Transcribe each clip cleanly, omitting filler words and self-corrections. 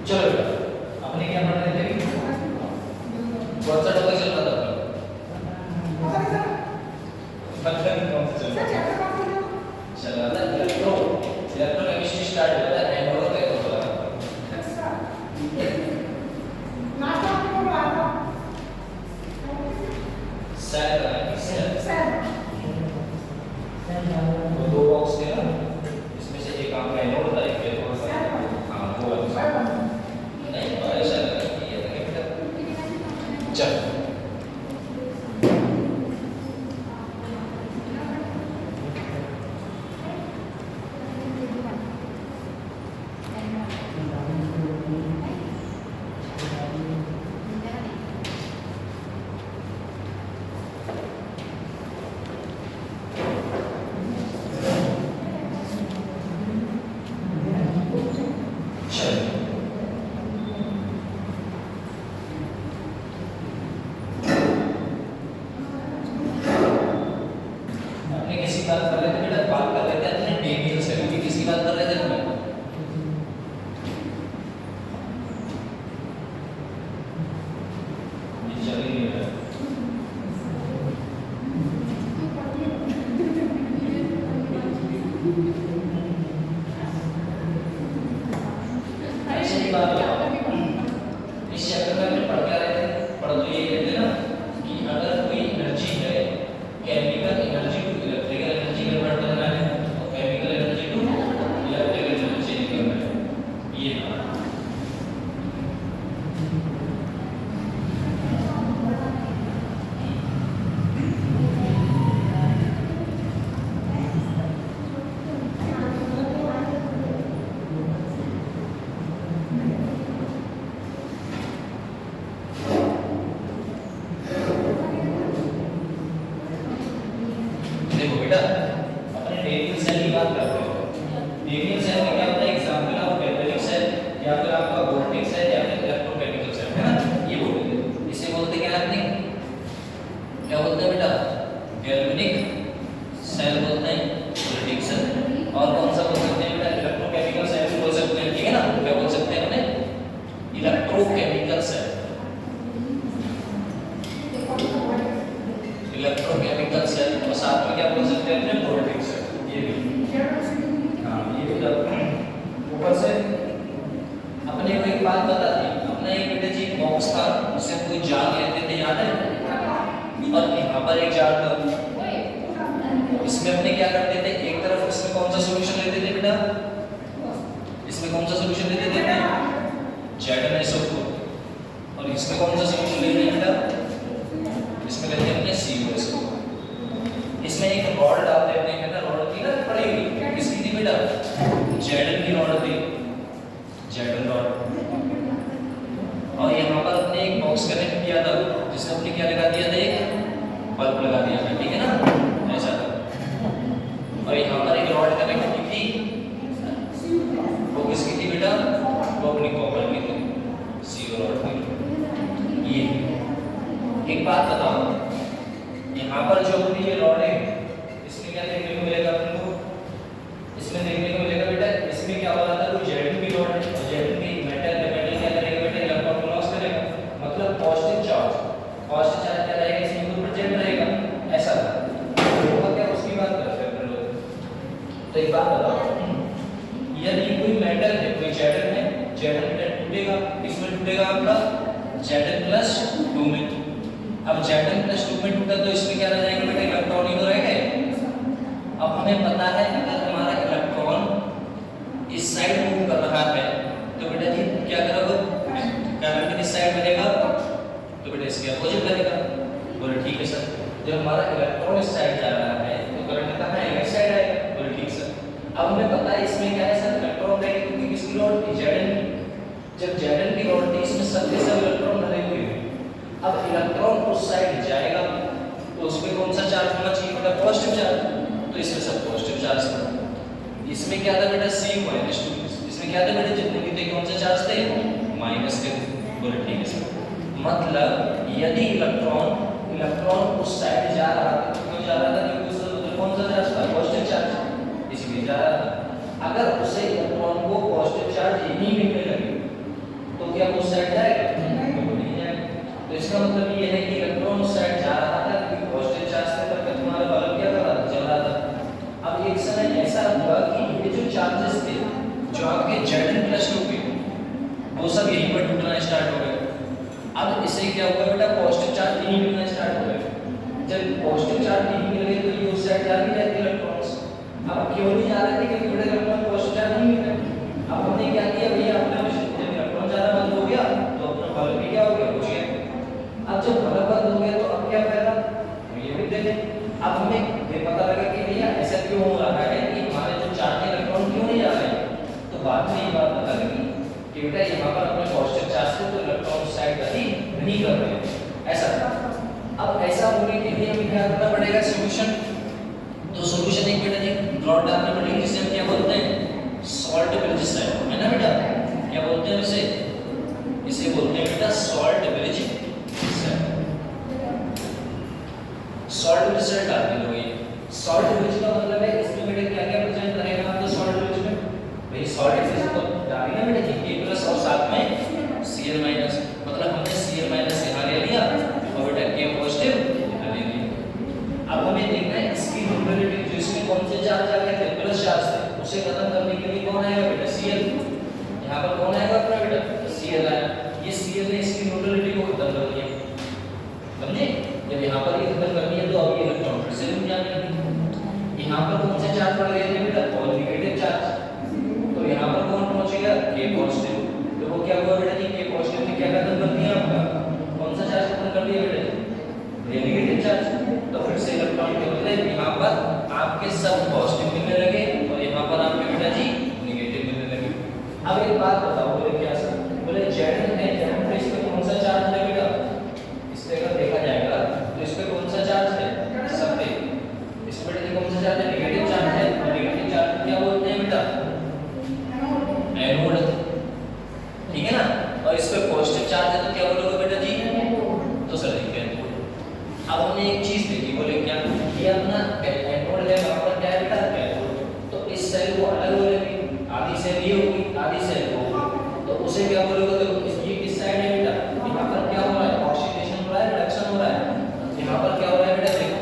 चलो बेटा अपने क्या पढ़ रहे थे? कौन सा टॉपिक चल रहा था अपना? पता नहीं कौन सा चल रहा था। चल रहा था इलेक्ट्रोकेमिस्ट्री स्टार्ट हुआ था एनोड का तो बोला सेल वो दो बॉक्स थे ना, इसमें से एक आपका एनोड था एक कैथोड था। हाँ वो वाला नहीं तो ऐसा ये था कि बेटा चल बात कर रहे थे बेटा, बात कर रहे थे अपने डेनियल से। अभी किसकी बात कर रहे थे अपने? चल ही नहीं रहा। ऐसे ही बात है। इस चैप्टर में हमने पढ़ क्या रहे थे? पढ़ तो ये कहते ना कि अगर कोई एनर्जी है, chemical energy to electrical energy convert करना है और chemical energy to electrical energy change करना है, ये ना बेटा अपने डेनियल सेल की बात करते हैं। डेनियल सेल में क्या होता है? एग्जांपल ऑफ कैथोडिक सेल या फिर आपका वोल्टिक सेल या फिर इलेक्ट्रोकेमिकल सेल, है ना? ये बोलते हैं। इसे बोलते क्या हैं? क्या बोलते हैं बेटा? गैल्वेनिक सेल बोलते हैं, वोल्टिक सेल। और कौन सा बोल सकते हैं बेटा? इलेक्ट्रोकेमिकल सेल भी बोल सकते हैं, ठीक है ना? क्या बोल सकते हैं अपने? Electrochemical cell. इलेक्ट्रोकेमिकल सेल और साथ में क्या बोल सकते हैं अपने? Voltaic cell. ये भी हाँ ये भी ऊपर से अपने को एक बात बता दी। अपना एक बेटा जी बॉक्स था, उससे कोई जार लेते थे, याद है? और यहाँ पर एक जार था, इसमें अपने क्या करते थे? एक तरफ इसमें कौन सा सॉल्यूशन लेते थे बेटा? इसमें कौन सा सॉल्यूशन लेते थे अपने? ZnSO4। और इसमें कौन सा सॉल्यूशन लेते हैं बेटा? इसमें लेते हैं अपने CuSO। इसमें एक रॉड डालते हैं अपने, रॉड थी ना पड़ेगी, किसकी थी बेटा? Zn की रॉड थी, Zn रॉड। और यहाँ पर अपने एक बॉक्स कनेक्ट किया था, जिसमें अपने क्या लगा दिया था? एक बल्ब लगा दिया था, ठीक है ना? ऐसा था। और यहाँ पर एक रॉड कनेक्ट की थी, वो किसकी थी बेटा? वो अपनी कॉपर की थी, CO रॉड की। ये एक बात बताओ, यहाँ पर जो अपनी ये रॉड है, इसमें क्या देखने को मिलेगा अपन को? इसमें देखने को मिलेगा बेटा, इसमें क्या हो रहा था? कोई Zn की रॉड है और Zn की मेटल है, मेटल क्या करेगा बेटा? इलेक्ट्रॉन को लॉस करेगा, मतलब पॉजिटिव चार्ज। पॉजिटिव चार्ज क्या रहेगा? इसमें कोई प्रेजेंट रहेगा, ऐसा था। होगा क्या? उसकी बात करते हैं अपन लोग। तो एक बात बताओ, यदि कोई मेटल है, कोई Zn है, Zn टूटेगा, इसमें टूटेगा आपका Zn+2 में। अब Zn+2 में टूटा तो इसमें क्या रह जाएगा बेटा? इलेक्ट्रॉन ही तो रह गए। अब हमें पता है अगर हमारा इलेक्ट्रॉन इस साइड मूव कर रहा है तो बेटा जी क्या करोगे? करंट किस साइड बनेगा? तो बेटा इसके अपोजिट बनेगा। बोले ठीक है सर। जब हमारा इलेक्ट्रॉन इस साइड जा रहा है तो करंट कहाँ आएगा? इस साइड आएगा। बोले ठीक सर। अब हमें पता है इसमें क्या है सर? इलेक्ट्रॉन रहेगा, क्योंकि किसकी रॉड थी? Zn की। जब Zn की रॉड थी, इसमें सब के सब इलेक्ट्रॉन भरे हुए हैं। अब इलेक्ट्रॉन उस साइड जाएगा तो उसमें कौन सा चार्ज होना चाहिए बेटा? Positive charge. तो इसमें सब पॉजिटिव चार्ज था। इसमें क्या था बेटा? C-2। इसमें क्या था बेटा? जितने भी थे कौन से चार्ज थे? माइनस के। बोले ठीक है सर। मतलब यदि इलेक्ट्रॉन उस साइड जा रहा था, क्यों जा रहा था? क्योंकि उसमें कौन सा चार्ज था? पॉजिटिव चार्ज, इसलिए जा रहा था। अगर उसे इलेक्ट्रॉन को पॉजिटिव चार्ज यहीं मिलने लगे मतलब ये है कि इलेक्ट्रॉन उस साइड जा रहा था क्योंकि पॉजिटिव चार्ज थे, तब तक तुम्हारा बल्ब क्या कर रहा था, जल रहा था। अब एक समय ऐसा हुआ कि ये जो चार्जेस थे जो आपके Zn+2 के वो सब यहीं पर टूटना स्टार्ट हो गए। अब इससे क्या हुआ बेटा, पॉजिटिव चार्ज नहीं मिलना स्टार्ट हो गए। जब पॉजिटिव चार्ज नहीं मिल गए तो ये उस साइड जा भी रहे थे इलेक्ट्रॉन्स। अब क्यों नहीं जा रहे थे, क्योंकि बेटा इलेक्ट्रॉन पॉजिटिव चार्ज नहीं मिल रहे। अब हमने क्या किया भैया, अपने जब इलेक्ट्रॉन जाना बंद हो गया तो अपना बल्ब भी क्या हो गया, बुझ गया। अब जब बल्ब बंद हो गया तो अब क्या फायदा, ये भी देखें। अब हमें ये पता लगा कि भैया ऐसा क्यों हो रहा है कि हमारे जो चार्ज इलेक्ट्रॉन क्यों नहीं जा रहे हैं। तो बाद में ये बात पता लगी कि बेटा यहाँ पर अपने पॉजिटिव चार्ज से तो इलेक्ट्रॉन साइड गति नहीं कर रहे, ऐसा था। अब ऐसा होने के लिए हमें क्या करना पड़ेगा, सॉल्यूशन। तो सॉल्यूशन एक बेटा जी ड्रॉट डालने पड़ेगी, जिसे हम क्या बोलते हैं, सॉल्ट ब्रिज साइड, है ना बेटा। क्या बोलते हैं उसे, इसे बोलते हैं बेटा salt bridge side. Salt bridge side डाल दो। ये सॉल्ट ब्रिज का मतलब है इसमें बेटा क्या क्या प्रेजेंट रहेगा आपको सॉल्ट ब्रिज में, भाई सॉल्ट ब्रिज को डालना बेटा जी K+ और साथ में Cl-, मतलब हमने Cl- यहाँ ले लिया और बेटा K पॉजिटिव यहाँ ले लिया। अब हमें देखना है इसकी न्यूट्रलिटी, जो इसमें कौन से चार्ज आ गए थे, प्लस चार्ज थे, उसे खत्म करने के लिए कौन आएगा बेटा, Cl। यहाँ पर कौन आएगा अपना बेटा, Cl आया। ये Cl ने इसकी न्यूट्रलिटी को खत्म कर दिया, समझे। जब यहाँ पर ये खत्म करनी है तो अब ये इलेक्ट्रॉन फिर से रुक जाएंगे। यहाँ पर कौन से चार्ज बढ़ गए थे बेटा, पॉजिटिव चार्ज। तो यहाँ पर कौन पहुंचेगा, K पॉजिटिव। तो वो क्या हुआ बेटा जी, K पॉजिटिव ने क्या खत्म कर दिया आपका, कौन सा चार्ज खत्म कर दिया बेटा जी, नेगेटिव चार्ज। तो फिर से इलेक्ट्रॉन के बदले यहाँ पर आपके सब पॉजिटिव मिलने लगे और यहाँ पर आपके बेटा जी नेगेटिव मिलने लगे। अब एक बात बताओ, बोले क्या सर, बोले Zn है, Zn पे इस पे कौन सा चार्ज है बेटा, इस पे अगर देखा जाएगा तो इस पे कौन सा चार्ज है, सब पे इस पे बेटा कौन सा चार्ज है, नेगेटिव चार्ज है। और नेगेटिव चार्ज क्या बोलते हैं बेटा, एनोड, ठीक है ना। और इस पे पॉजिटिव चार्ज है तो क्या बोलोगे बेटा जी, तो सर ठीक है। अब हमने एक चीज देखी, बोले क्या, ये अपना एनोड है, वहां पर क्या है बेटा, कैथोड। तो इस सेल को अलग बोलेंगे, आधी सेल ये होगी, आधी सेल वो होगी, तो उसे क्या बोलोगे, तो ये किस साइड है बेटा, यहाँ पर क्या हो रहा है, ऑक्सीडेशन हो रहा है, रिडक्शन हो रहा है। यहाँ पर क्या हो रहा है बेटा, देखो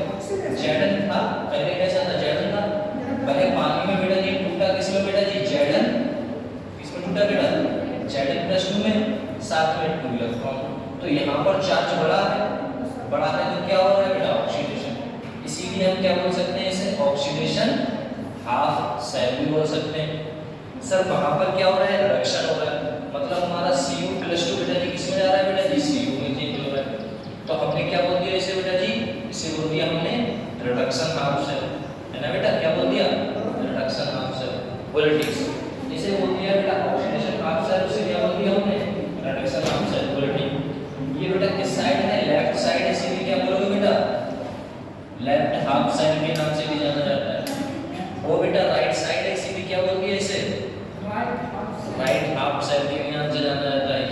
Zn था, पहले कैसा था, Zn था, पहले पानी में बेटा जी टूटा, किसमें बेटा जी, Zn, किसमें टूटा बेटा, Zn+2 में, साथ में 2 इलेक्ट्रॉन। तो यहाँ पर चार्ज बढ़ा है तो क्या हो रहा है बेटा, ऑक्सीडेशन। इसीलिए हम क्या बोल सकते हैं इसे, ऑक्सीडेशन हाफ सेल भी बोल सकते हैं। सर वहां पर क्या हो रहा है, रिडक्शन हो रहा है, मतलब हमारा Cu+2 बेटा जी किसमें जा रहा है बेटा जी, Cu में चेंज हो रहा है। तो हमने क्या बोल दिया इसे बेटा जी, इसे बोल दिया हमने रिडक्शन हाफ सेल, है ना बेटा। क्या बोल दिया, रिडक्शन हाफ सेल, पॉलिटिक्स। इसे बोल दिया बेटा ऑक्सीडेशन हाफ सेल, उसे क्या बोल दिया हमने, रिडक्शन हाफ सेल, पॉलिटिक्स। ये बेटा किस साइड है, लेफ्ट साइड, इसीलिए क्या बोलोगे बेटा, लेफ्ट हाफ साइड के नाम से भी जाना जाता है। वो बेटा राइट साइड है, इसीलिए क्या बोल दिया इसे, राइट हाफ साइड के नाम से जाना जाता है।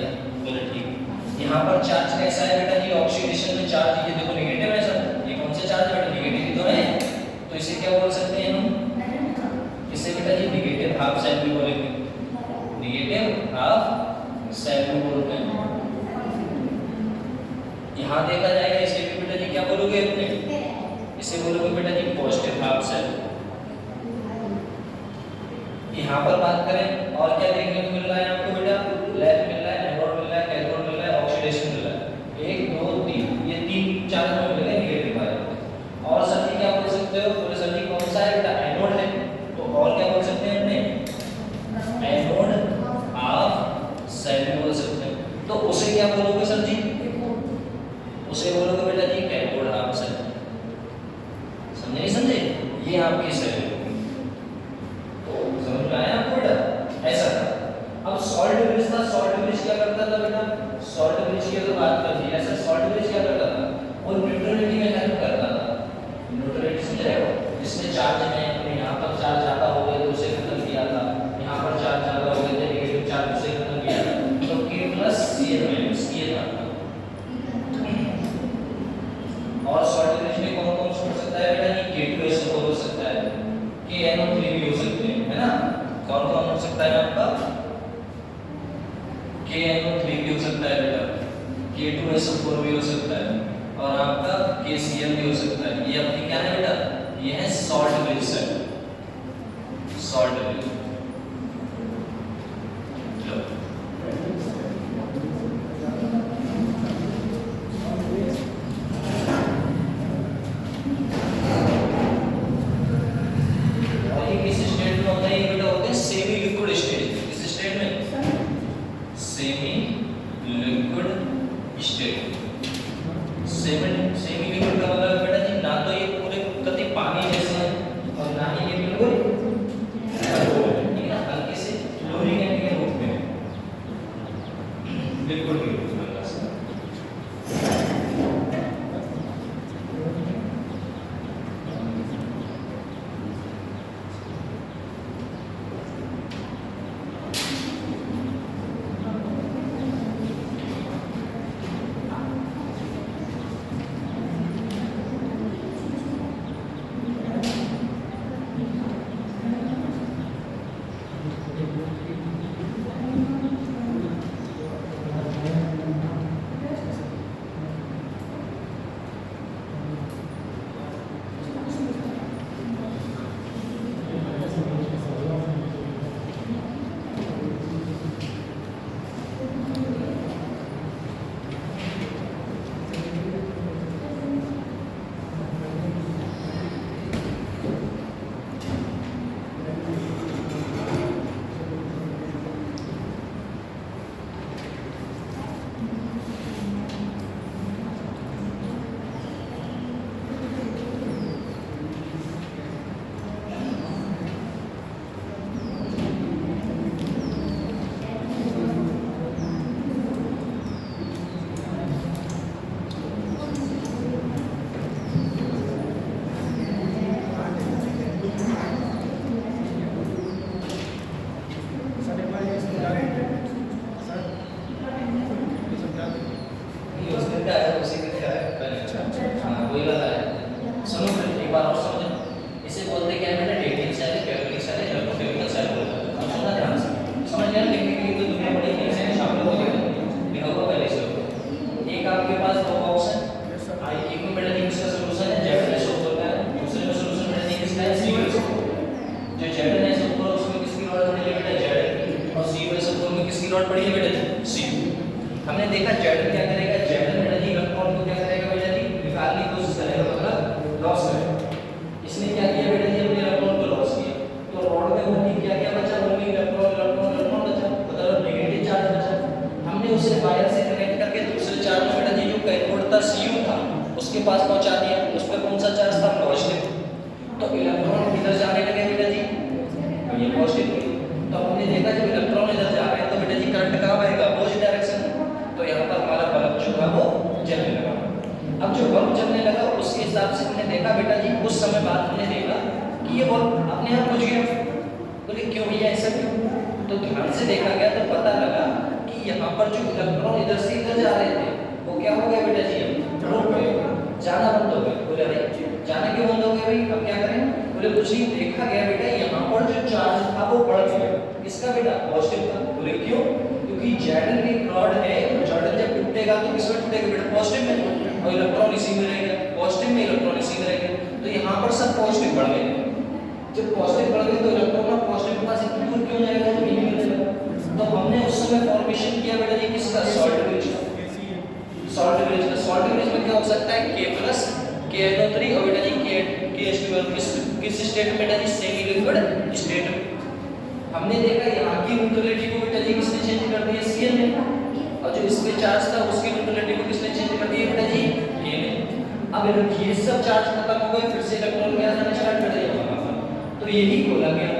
बोले ठीक। यहाँ पर चार्ज कैसा है बेटा जी, ऑक्सीडेशन में चार्ज, ये देखो नेगेटिव है सर, ये कौन से चार्ज है बेटा, नेगेटिव ही तो है। तो इसे क्या बोल सकते हैं हम, इसे बेटा जी नेगेटिव हाफ साइड भी बोलेंगे, नेगेटिव हाफ साइड भी बोलते हैं। यहाँ देखा जाएगा इसे भी बेटा जी क्या बोलोगे अपने, इसे बोलोगे बेटा जी पॉजिटिव हाफ सेल। यहाँ पर बात करें और क्या देखने को मिल रहा है आपको बेटा, लेफ्ट मिल रहा है, एनोड मिल रहा है, कैथोड मिल रहा है, ऑक्सीडेशन मिल रहा है, 1 2 3, ये 3 चार्ज में मिल गए नेगेटिव वाले। और सर जी क्या बोल सकते हो, बोले सर जी कौन सा है बेटा, एनोड है, तो और क्या बोल सकते हैं अपने, एनोड हाफ सेल भी बोल सकते हैं। तो उसे क्या बोलोगे सर जी, उसे बोलोगे बेटा जी कैथोड हाफ सेल। समझे नहीं समझे, ये आपकी सेल है। तो समझ में आया आपको बेटा, ऐसा था। अब सॉल्ट ब्रिज था, सॉल्ट ब्रिज क्या करता था बेटा, सॉल्ट ब्रिज की अगर बात करते हैं, ऐसा सॉल्ट ब्रिज क्या करता था, वो न्यूट्रलिटी में हेल्प करता था। न्यूट्रलिटी समझ रहे हो, जिसमें चार्ज में यहाँ पर चार्ज ज्यादा हो गए तो उसे खत्म किया था, यहाँ पर चार्ज ज्यादा हो गए थे नेगेटिव चार्ज, उसे खत्म किया था। तो K+Cl- ये था। और सॉल्ट ब्रिज में कौन कौन हो सकता है बेटा जी, K2SO4 हो सकता है, KNO3 भी हो सकते हैं, है ना। कौन कौन हो सकता है आपका, KNO3 भी हो सकता है बेटा, K2SO4 भी हो सकता है और आपका KCl भी हो सकता है। ये अपनी क्या है बेटा, ये है salt bridge cell, salt bridge. नॉट पड़ी है बेटा सी। हमने देखा जेड क्या करेगा, जेड बेटा जी इलेक्ट्रॉन को क्या करेगा बेटा जी, निकालने की कोशिश करेगा, मतलब लॉस करेगा। इसने क्या किया बेटा जी, अपने इलेक्ट्रॉन को लॉस किया, तो रॉड में ओनली क्या क्या बचा, ओनली इलेक्ट्रॉन इलेक्ट्रॉन इलेक्ट्रॉन बचा, मतलब नेगेटिव चार्ज बचा। हमने उसे वायर से कनेक्ट करके दूसरे चार्ज में बेटा जी जो कैथोड था Cu था उसके पास पहुंचा दिया, उस पर कौन सा चार्ज था, पॉजिटिव। तो इलेक्ट्रॉन किधर जाने लगे बेटा जी, तो ये पॉजिटिव। तो हमने देखा जब इलेक्ट्रॉन इधर जा रहे हैं तो बेटा जी करंट कहां आएगा, अपोजिट डायरेक्शन में। तो यहां पर हमारा बल्ब जो था वो जलने लगा। अब जो बल्ब जलने लगा उसके हिसाब से हमने देखा बेटा जी, कुछ समय बाद हमने देखा कि ये बल्ब अपने आप बुझ गया। बोले क्यों भैया ऐसा क्यों? तो ध्यान से देखा गया तो पता लगा कि यहाँ पर जो इलेक्ट्रॉन इधर से इधर जा रहे थे वो क्या हो गया बेटा जी, रुक गए, जाना बंद हो गया। बोले अरे जाना क्यों बंद हो गया भाई, अब क्या करें? बोले कुछ नहीं, देखा गया बेटा यहाँ पर जो चार्ज था वो बढ़ गया। किसका बेटा, पॉजिटिव का। बोले क्यों? क्योंकि जैडन की रॉड है, जैडन जब टूटेगा तो किसमें टूटेगा बेटा, पॉजिटिव में, और इलेक्ट्रॉन इसी में रहेगा, पॉजिटिव में इलेक्ट्रॉन इसी में रहेगा। तो यहाँ पर सब पॉजिटिव बढ़ गए। जब पॉजिटिव बढ़ गए तो इलेक्ट्रॉन पॉजिटिव के पास इतनी दूर क्यों जाएगा, तो यहीं मिलेगा। तो हमने उस समय फॉर्मेशन किया बेटा जी किसका, सॉल्ट ब्रिज का। सॉल्ट ब्रिज का, सॉल्ट ब्रिज में क्या हो सकता है, K+ KNO3 और बेटा जी KH2 किस स्टेट में बेटा जी, सेमी लिक्विड स्टेट में। हमने देखा यहाँ की न्यूट्रलिटी को बेटा जी किसने चेंज कर दिया, Cl ने, और जो इसमें चार्ज था उसकी न्यूट्रलिटी को किसने चेंज कर दिया बेटा जी, K ने। अब ये सब चार्ज खत्म हो गए, फिर से इलेक्ट्रॉन क्या जाना स्टार्ट कर दिया वहां पर। तो यही बोला गया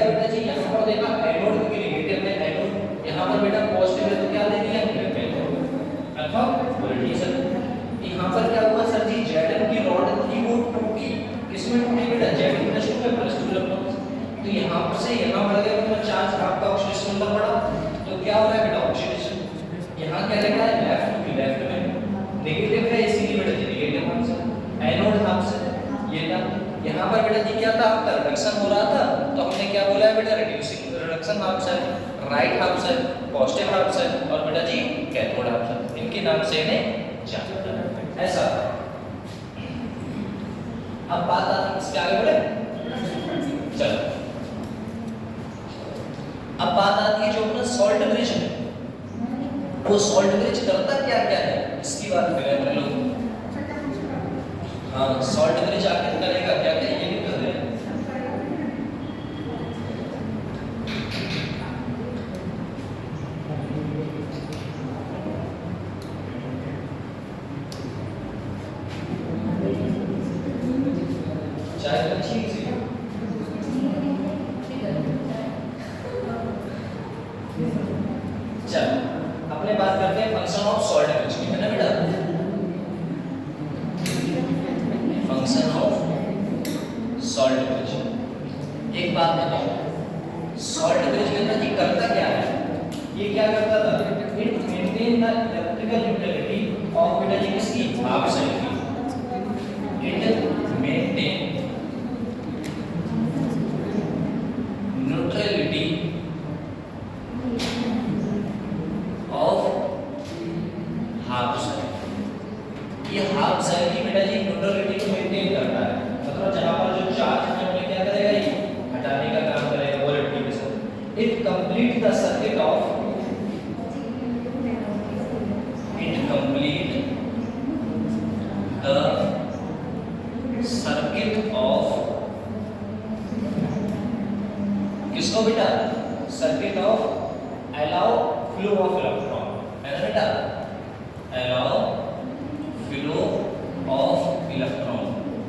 बेटा जी, यहाँ पर देखा एनोड की नेगेटिव में, एनोड यहाँ पर बेटा पॉजिटिव है तो क्या दे दिया कंफर्म। बोलिए सर यहाँ पर क्या हुआ सर जी, Zn की रॉड थी वो टूटी, किसमें टूटी बेटा, Zn +2 में, +2 इलेक्ट्रॉन। तो यहाँ से यहाँ बढ़ गया तो चार्ज आपका ऑक्सीडेशन नंबर बढ़ा, तो क्या हो रहा है बेटा, ऑक्सीडेशन। यहाँ क्या लिखा है, लेफ्ट टू लेफ्ट में, नेगेटिव है इसीलिए बेटा जी नेगेटिव आंसर, एनोड हाफ से ये था। यहाँ पर बेटा जी क्या था, आपका रिडक्शन हो रहा था, तो हमने क्या बोला है बेटा, reducing reduction half side, right half side. Positive half cell और बेटा जी कैथोड हाफ सेल, इनके नाम से इन्हें जानते हैं। ऐसा अब बात आती है इसके आगे बढ़े, चलो अब बात आती है जो अपना सॉल्ट ब्रिज है, वो सॉल्ट ब्रिज करता क्या क्या है इसकी बात करें हम लोग। हाँ, सॉल्ट ब्रिज आखिर करेगा क्या क्या ये भी कर रहे हैं। चाहे तो ठीक से चलो अपने बात करते हैं फंक्शन ऑफ सॉल्ट ब्रिज की, है ना बेटा। फंक्शन ऑफ सॉल्ट ब्रिज, एक बात बताओ, सॉल्ट ब्रिज के अंदर ये करता क्या है, ये क्या करता था, it maintain the electrical neutrality of बेटा जी किसकी, हाफ सेल की। It maintain neutrality of half cell, ये हाफ सेल की बेटा जी न्यूट्रलिटी को मेंटेन करता है, मतलब जहां पर जो चार्ज है वो क्या करेगा, ये हटाने का काम करेगा वोलेटिलिटी के साथ। It complete the circuit of, it complete the circuit of किसको बेटा, circuit of allow flow of electron, है ना बेटा, allow flow of electron,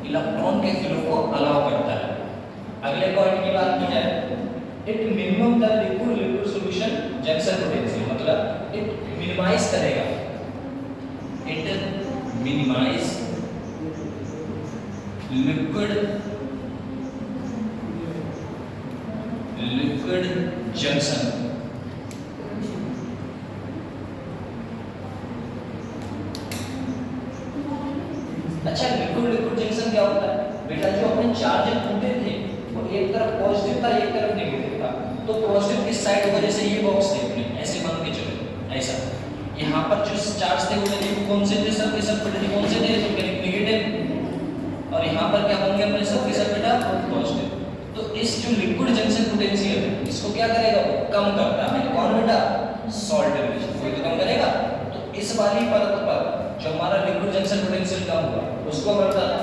electron के फ्लो को अलाउ करता है। अगले पॉइंट की बात की जाए, it minimum the liquid liquid solution junction potential, मतलब इट मिनिमाइज करेगा, it minimise liquid liquid junction, अच्छा लिक्विड लिक्विड जंक्शन क्या होता है बेटा, जो अपने चार्ज टूटे थे वो एक तरफ पॉजिटिव था एक तरफ नेगेटिव था, तो पॉजिटिव किस साइड होगा, जैसे ये बॉक्स थे अपने ऐसे मान के चलो ऐसा, यहाँ पर जो चार्ज थे वो कौन से थे, सब के सब बेटा कौन से थे, तो नेगेटिव, और यहाँ पर क्या होंगे अपने सब के सब बेटा पॉजिटिव। तो इस जो लिक्विड जंक्शन पोटेंशियल है इसको क्या करेगा, वो कम करता है, कौन बेटा, सॉल्ट ब्रिज, कोई तो कम करेगा। तो इस वाली परत पर जो हमारा लिक्विड जंक्शन पोटेंशियल कम हुआ उसको करता था,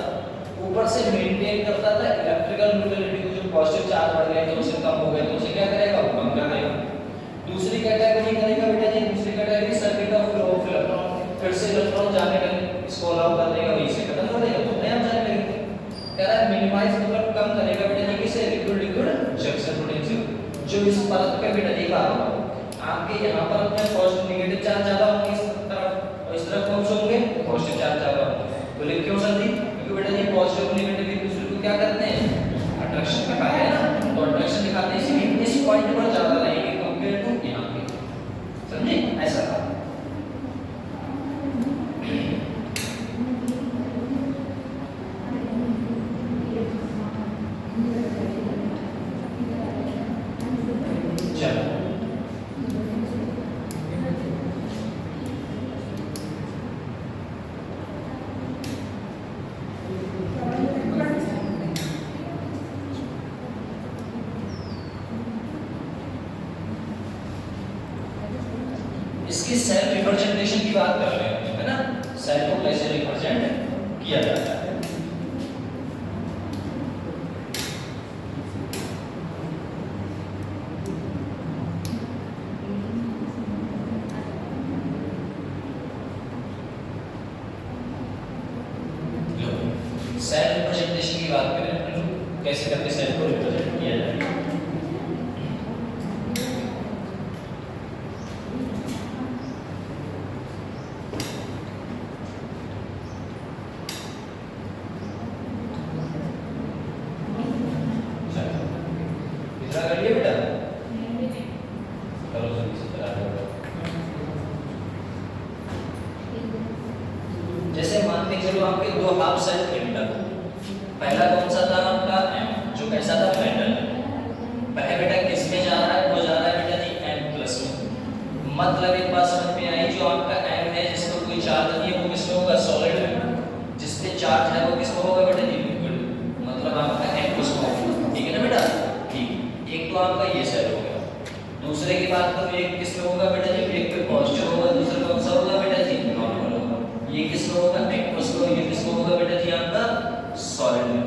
ऊपर से मेंटेन करता था इलेक्ट्रिकल न्यूट्रलिटी को, जो पॉजिटिव चार्ज बढ़ गए तो उसे कम हो गए तो उसे क्या करेगा, वो कम कर देगा। दूसरी कैटेगरी करेगा बेटा जी, दूसरी category circuit of flow of electron, फिर से इलेक्ट्रॉन जाने लगे इसको अलाउ कर देगा, वहीं से खत्म कर देगा, तो नया जाने लगेगा। कह रहा है मिनिमाइज मतलब कम करेगा बेटा जी किसे, लिक्विड लिक्विड जंक्शन पोटेंशियल, जो इस परत पे बेटा जी बात हो, आपके यहाँ पर अपने पॉजिटिव नेगेटिव चार्ज ज्यादा होंगे इस तरफ और इस तरफ कौन से होंगे, पॉजिटिव चार्ज ज्यादा होंगे। बोले क्यों सर जी, क्योंकि बेटा जी पॉजिटिव नेगेटिव एक दूसरे को क्या करते हैं, अट्रैक्शन दिखाते हैं ना, तो अट्रैक्शन दिखाते हैं इसीलिए इस पॉइंट पर ज्यादा रहेंगे कंपेयर टू यहाँ पे, समझे ऐसा था। इसकी सेल रिप्रेजेंटेशन की बात कर रहे हैं, है ना, सेल को कैसे रिप्रेजेंट किया जाता है। सेल रिप्रेजेंटेशन की बात करें हम लोग, कैसे करके सेल को रिप्रेजेंट किया जाए। जैसे मान के चलो आपके दो हाफ सेल थे बेटा, पहला कौन सा था आपका M, जो कैसा था मेटल, पहले बेटा किस में जा रहा है, वो जा रहा है बेटा जी M+ में, मतलब एक बात समझ में आई, जो आपका एम है जिसमें कोई चार्ज नहीं है वो किसमें होगा, सॉलिड में। जिसपे चार्ज है वो किसमें होगा बेटा जी, लिक्विड। मतलब आपका एम उसमें होगा, ठीक है ना बेटा। ठीक, एक तो आपका ये सेल हो गया। दूसरे की बात करूं, एक किसमें होगा बेटा जी, एक पे पॉजिटिव होगा, दूसरा कौन सा होगा बेटा जी, नॉर्मल होगा। ये किसमें होगा, एक्वस में। ये किसमें होगा बेटा जी, आपका सॉलिड में।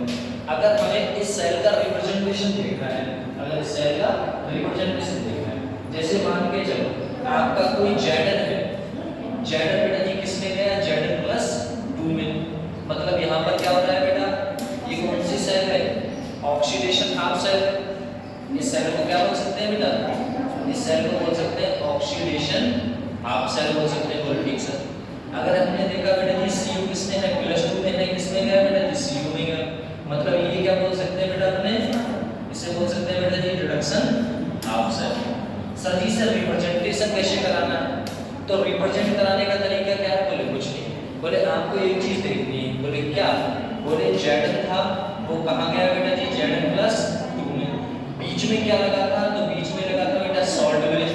अगर हमें इस सेल का रिप्रेजेंटेशन देखना है, अगर इस सेल का रिप्रेजेंटेशन देखना है, जैसे मान के चलो आपका कोई Zn है, Zn बेटा जी किसमें गया, Zn+2 में। मतलब यहाँ पर क्या हो रहा है बेटा, ये कौन सी सेल है, ऑक्सीडेशन हाफ सेल। इस सेल को क्या बोल सकते हैं बेटा, इस सेल को बोल सकते हैं ऑक्सीडेशन हाफ सेल बोल सकते हैं। बोल ठीक सर। अगर हमने देखा बेटा जी Cu किसमें है, +2 में है, किसमें गया बेटा जी, Cu में गया। मतलब ये क्या बोल सकते हैं बेटा अपने, इसे बोल सकते हैं बेटा जी रिडक्शन हाफ सेल। सर जी सर रिप्रेजेंटेशन कैसे कराना है, तो रिप्रेजेंट कराने का तरीका क्या है, बोले कुछ नहीं, बोले आपको एक चीज देखनी है। बोले क्या, बोले Zn था वो कहाँ गया बेटा जी, Zn+2 में। बीच में क्या लगा था, तो बीच में लगा था बेटा सॉल्ट ब्रिज।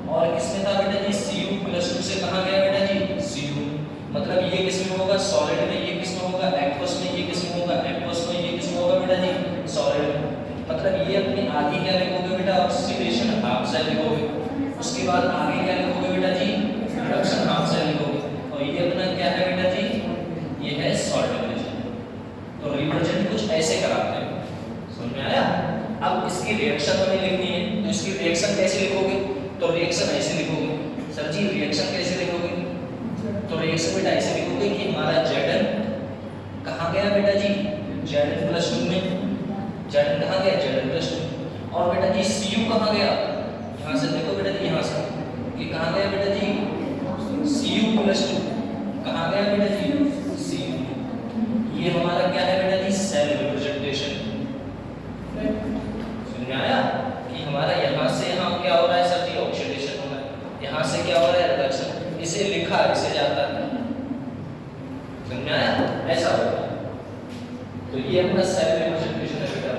और किसमें था बेटा जी, Cu+2 से कहाँ गया बेटा जी, Cu। मतलब ये किसमें होगा, सॉलिड में। ये किसमें होगा, एक्वस में। ये किसमें होगा, एक्वस में। ये किसमें होगा बेटा जी, सॉलिड में। मतलब ये अपनी आगे क्या लिखोगे बेटा, ऑक्सीडेशन हाफ सेल लिखोगे। उसके बाद आगे क्या लिखोगे बेटा जी, रिडक्शन हाफ सेल लिखोगे। और ये अपना क्या है बेटा जी, ये है सॉल्ट ब्रिज। तो रिप्रेजेंट कुछ ऐसे कराते हैं, समझ में आया। अब इसकी रिएक्शन हमें लिखनी है, तो इसकी रिएक्शन कैसे लिखोगे, तो रिएक्शन ऐसे लिखोगे। सर जी रिएक्शन कैसे लिखोगे, तो रिएक्शन बेटा ऐसे लिखोगे कि हमारा Zn कहाँ गया बेटा जी, Zn+2 में। Zn कहाँ गया, Zn+2। और बेटा जी Cu कहाँ गया, यहाँ से देखो बेटा जी, यहाँ से कि कहाँ गया बेटा जी, Cu+2 कहाँ गया बेटा जी, Cu। ये हमारा क्या है बेटा जी, सेल रिप्रेजेंटेशन। समझ में आया कि हमारा यहाँ से यहाँ क्या हो रहा है सर जी, ऑक्सीडेशन हो रहा है। यहाँ से क्या हो रहा है, रिडक्शन। इसे लिखा, इसे जाता है। समझ में आया, ऐसा होता है। तो ये अपना सेल रिप्रेजेंटेशन है बेटा,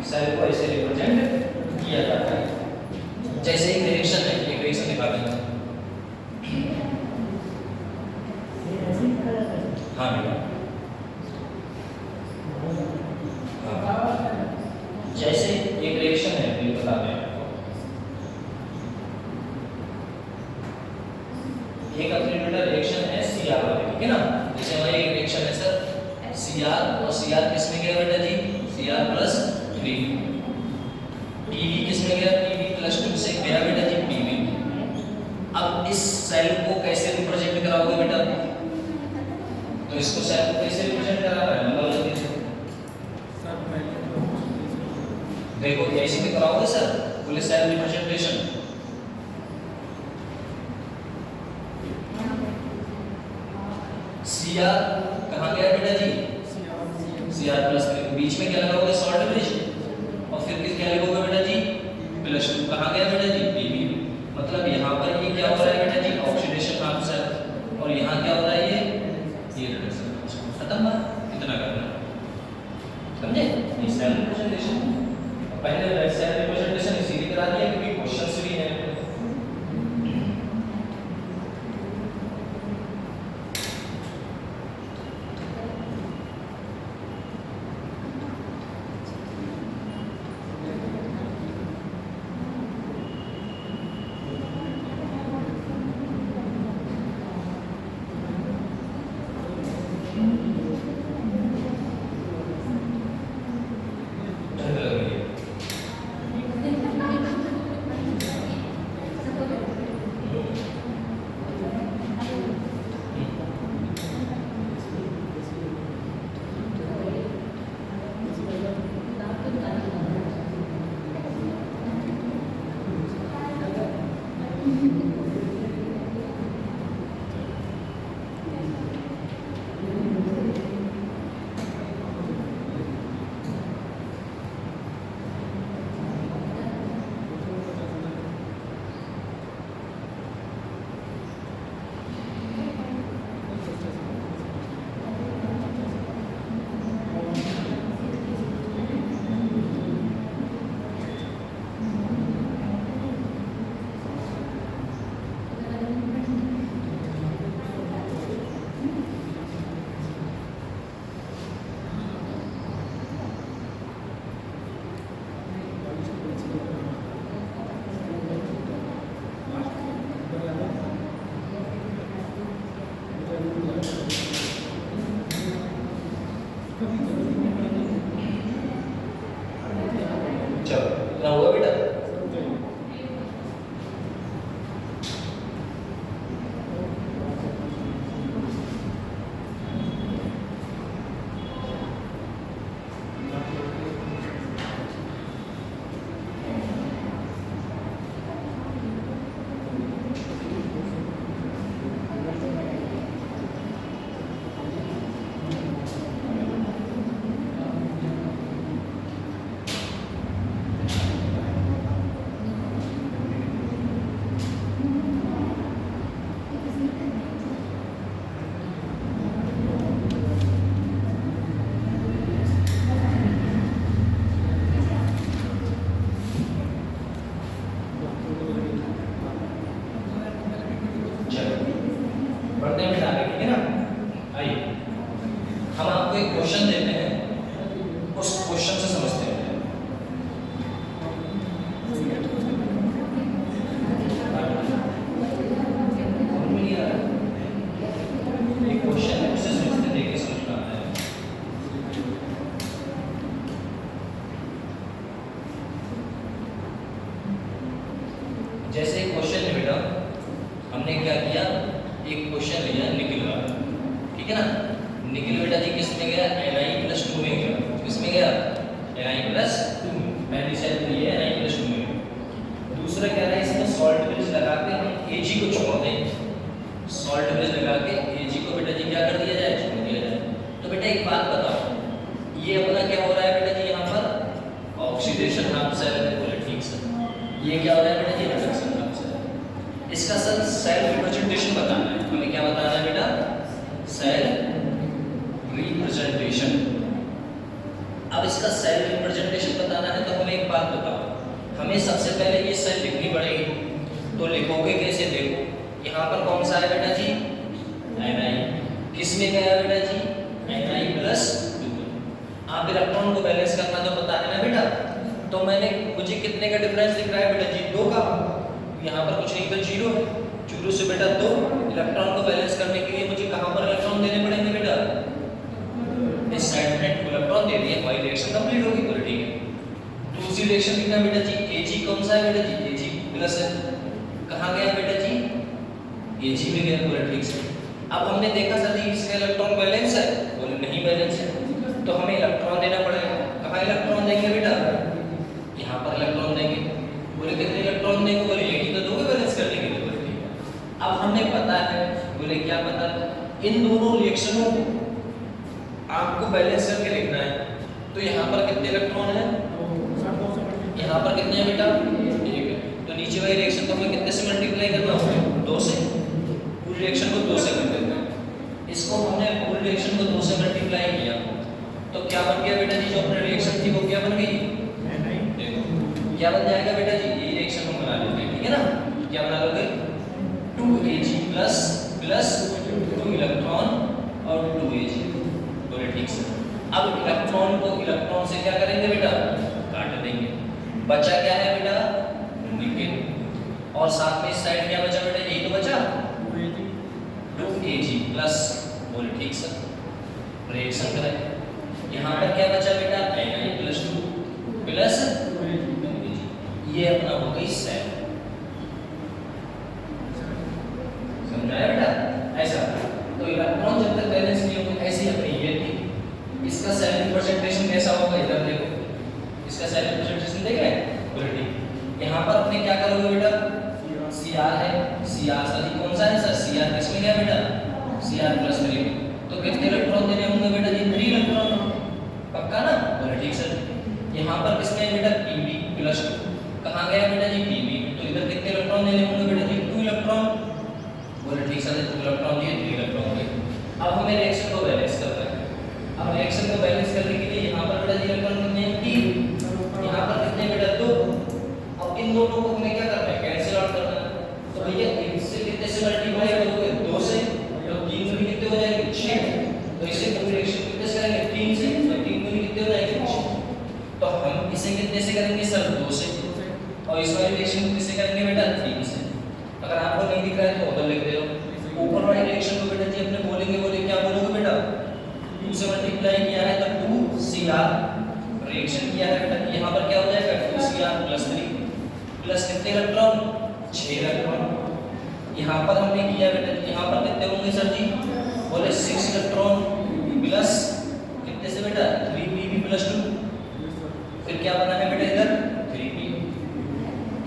सेल को ऐसे रिप्रेजेंट किया जाता है। जैसे एक रिएक्शन है, एक रिएक्शन दिखा देंगे। हाँ बेटा, जैसे एक रिएक्शन है, ये बता दें आपको। एक अपनी बेटा रिएक्शन है Cr वाली, ठीक है ना। जैसे हमारी एक रिएक्शन है सर Cr, और Cr किसमें गया बेटा जी, Cr+3। Pv किसमें गया, Pv+2 से गया बेटा जी Pv। अब इस सेल को कैसे रिप्रेजेंट कराओगे बेटा, तो इसको सेल को कैसे रिप्रेजेंट कराना है, मतलब देखो ऐसे भी कराओगे सर, बोले सेल रिप्रेजेंटेशन। Cr कहाँ गया बेटा जी, Cr+3। बीच में क्या लगाओगे, सॉल्ट ब्रिज। और फिर क्या लिखोगे बेटा जी, +2 कहाँ गया बेटा जी, Pv। मतलब यहाँ पर ये क्या हो रहा है बेटा जी, ऑक्सीडेशन हाफ सेल। और यहाँ क्या हो रहा है, ये रिडक्शन। खत्म बात, इतना करना, समझे। ये सेल रिप्रेजेंटेशन, पहले सेल रिप्रेजेंटेशन इसीलिए करा दिया क्योंकि क्वेश्चंस भी हैं। बढ़ते हैं बेटा आगे, ठीक है ना। आइए हम आपको एक क्वेश्चन देते हैं, उस क्वेश्चन से समझते हैं। एक क्वेश्चन है, उससे समझते हैं, देखिए समझ में आता है। जैसे एक क्वेश्चन है बेटा, हमने क्या किया, एक क्वेश्चन लिया निकल का, ठीक है ना। निकल बेटा जी किस में गया, Ni+2 में गया। किस में गया, Ni+2 में। पहली सेल तो ये Ni+2 में गया। दूसरा क्या है, इसमें सॉल्ट ब्रिज लगा के हम Ag को छोड़ दें। सॉल्ट ब्रिज लगा के Ag को बेटा जी क्या कर दिया जाए, छोड़ दिया जाए। तो बेटा एक बात बताओ, ये अपना क्या हो रहा है बेटा जी, यहाँ पर ऑक्सीडेशन हाफ सेल है, बोले ठीक सर। ये क्या हो रहा है बेटा जी, रिडक्शन हाफ सेल। इसका सर सेल रिप्रेजेंटेशन बताना है हमें। क्या बताना है बेटा, सेल रिप्रेजेंटेशन। अब इसका सेल रिप्रेजेंटेशन बताना है तो हमें एक बात बताओ, हमें सबसे पहले ये सेल लिखनी पड़ेगी। तो लिखोगे कैसे, देखो यहाँ पर कौन सा है बेटा जी, Ni। किस में गया बेटा जी, Ni+2। आप इलेक्ट्रॉन को बैलेंस करना तो पता है ना बेटा। तो मुझे कितने का डिफरेंस दिख रहा है बेटा जी, 2 का। यहाँ पर कुछ नहीं तो 0 है, 0 से बेटा 2। इलेक्ट्रॉन को बैलेंस करने के लिए मुझे कहाँ पर इलेक्ट्रॉन देने पड़ेंगे बेटा, इस साइड में इलेक्ट्रॉन दे दिए, हमारी रिएक्शन कंप्लीट होगी, बोले ठीक है। दूसरी रिएक्शन लिखना बेटा जी, Ag कौन सा है बेटा जी, Ag+ है। कहाँ गया बेटा जी, Ag में गया, बोले ठीक से। अब हमने देखा सर जी इसका इलेक्ट्रॉन बैलेंस है, बोले नहीं बैलेंस है, तो हमें इलेक्ट्रॉन देना पड़ेगा। कहाँ इलेक्ट्रॉन देंगे बेटा, यहाँ पर इलेक्ट्रॉन देंगे। बोले कितने इलेक्ट्रॉन देंगे, बोले एक ही तो दोगे बैलेंस करने के लिए, बोले ठीक है। अब हमें पता है, बोले क्या पता, इन दोनों रिएक्शनों को आपको बैलेंस करके लिखना है। तो यहाँ पर कितने इलेक्ट्रॉन है, यहाँ पर कितने हैं बेटा, एक है। तो नीचे वाली रिएक्शन को हमें कितने से मल्टीप्लाई करना होगा, 2 से। पूरी रिएक्शन को 2 से कर देते हैं। इसको हमने पूरी रिएक्शन को 2 से मल्टीप्लाई किया तो क्या बन गया बेटा जी, जो अपनी रिएक्शन थी वो क्या बन गई, देखो क्या बन जाएगा बेटा जी, ये रिएक्शन हम बना लेते हैं, ठीक है ना। क्या बना लोगे, 2Ag+ 2 इलेक्ट्रॉन और 2Ag, बोले ठीक से। अब इलेक्ट्रॉन को इलेक्ट्रॉन से क्या करेंगे बेटा, काट देंगे। बचा क्या है बेटा, निकल। और साथ में इस साइड क्या बचा बेटा, यही तो बचा 2Ag+, बोले ठीक सर। रिएक्शन करें, यहाँ पर क्या बचा बेटा, Ni+2 प्लस ये अपना हो गई सेल। समझाया बेटा, ऐसा। तो इलेक्ट्रॉन जब तक बैलेंस नहीं होंगे, ऐसे ही अपनी ये थी। इसका सेल रिप्रेजेंटेशन कैसा होगा, इधर देखो, इसका सेल रिप्रेजेंटेशन देख रहे हैं, बोले ठीक। यहाँ पर अपने क्या करोगे बेटा, Cr है, Cr सर कौन सा है सर, Cr किस में गया बेटा, Cr+3। तो कितने इलेक्ट्रॉन देने होंगे बेटा जी, 3 इलेक्ट्रॉन, पक्का ना, बोले ठीक सर। यहाँ पर किसमें है बेटा, Pb+2। कहाँ गया बेटा जी, Pb। तो इधर कितने इलेक्ट्रॉन देने होंगे बेटा जी, 2 इलेक्ट्रॉन, बोले ठीक सर। 2 इलेक्ट्रॉन दिए, 3 इलेक्ट्रॉन दिए। अब हमें रिएक्शन को बैलेंस करना है। अब रिएक्शन को बैलेंस करने के लिए यहाँ पर बेटा जी इलेक्ट्रॉन कितने हैं, 3। यहाँ पर कितने बेटा, 2। अब इन दोनों को हमें क्या करना है, कैंसिल आउट करना है। तो भैया इससे कितने से मल्टीप्लाई करोगे, 2 से, तो 3 दूनी कितने हो जाएंगे, 6। तो इसे पूरी रिएक्शन कितने से करेंगे, 3 से, तो 3 दूनी कितने हो जाएंगे, 6। तो हम इसे कितने से करेंगे सर, 2 से। और इस वाली रिएक्शन किससे करेंगे बेटा, 3 से। अगर आपको नहीं दिख रहा है तो उधर लिख दे दो। ऊपर वाली रिएक्शन को बेटा जी अपने बोलेंगे, बोले क्या बोलोगे बेटा, 2 से मल्टीप्लाई किया है तो 2Cr, रिएक्शन किया है बेटा, यहाँ पर क्या हो जाएगा, 2Cr+3 प्लस कितने इलेक्ट्रॉन, 6 इलेक्ट्रॉन। यहाँ पर हमने किया बेटा, यहाँ पर कितने होंगे सर जी, बोले 6 इलेक्ट्रॉन प्लस कितने से बेटा, 3Pb+2। फिर क्या बना है बेटा इधर, 3P,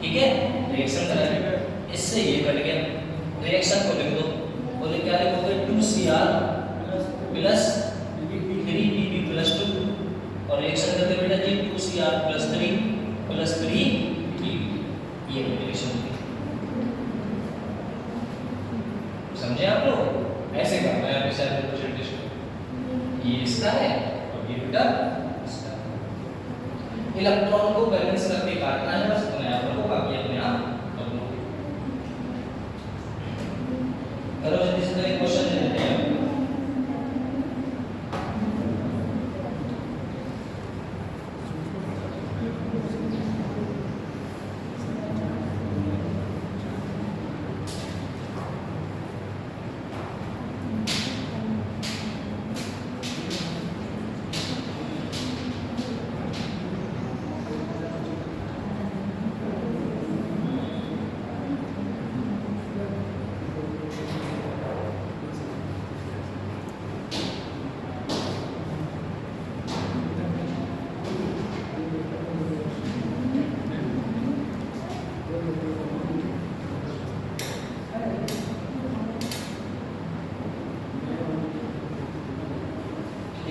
ठीक है। रिएक्शन करेंगे, इससे ये कट गया, रिएक्शन को लिख दो। बोले क्या लिखोगे, 2Cr प्लस 3Pb+2। और रिएक्शन करते बेटा जी, 2Cr+3 प्लस 3Pb, ये रिएक्शन। समझे आप लोग, ऐसे करना है सेल रिप्रेजेंटेशन। ये इसका है और ये बेटा इसका। इलेक्ट्रॉन को बैलेंस करके काटना है बस, तो मैं आप लोगों को बाकी अपने आप कर लो। जल्दी से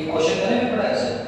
ये क्वेश्चन मैंने भी पढ़ा है सर।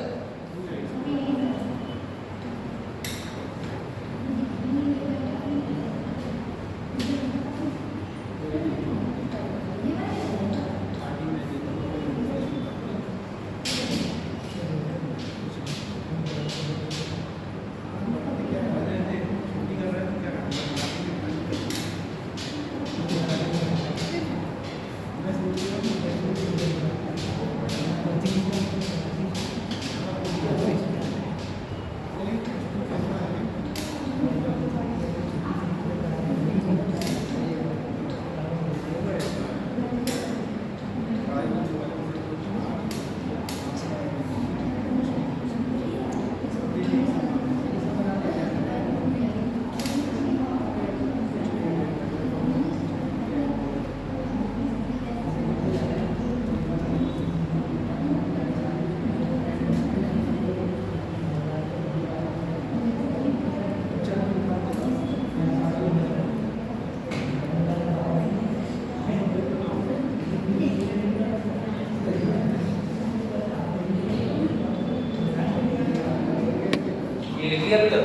ये क्लियर कर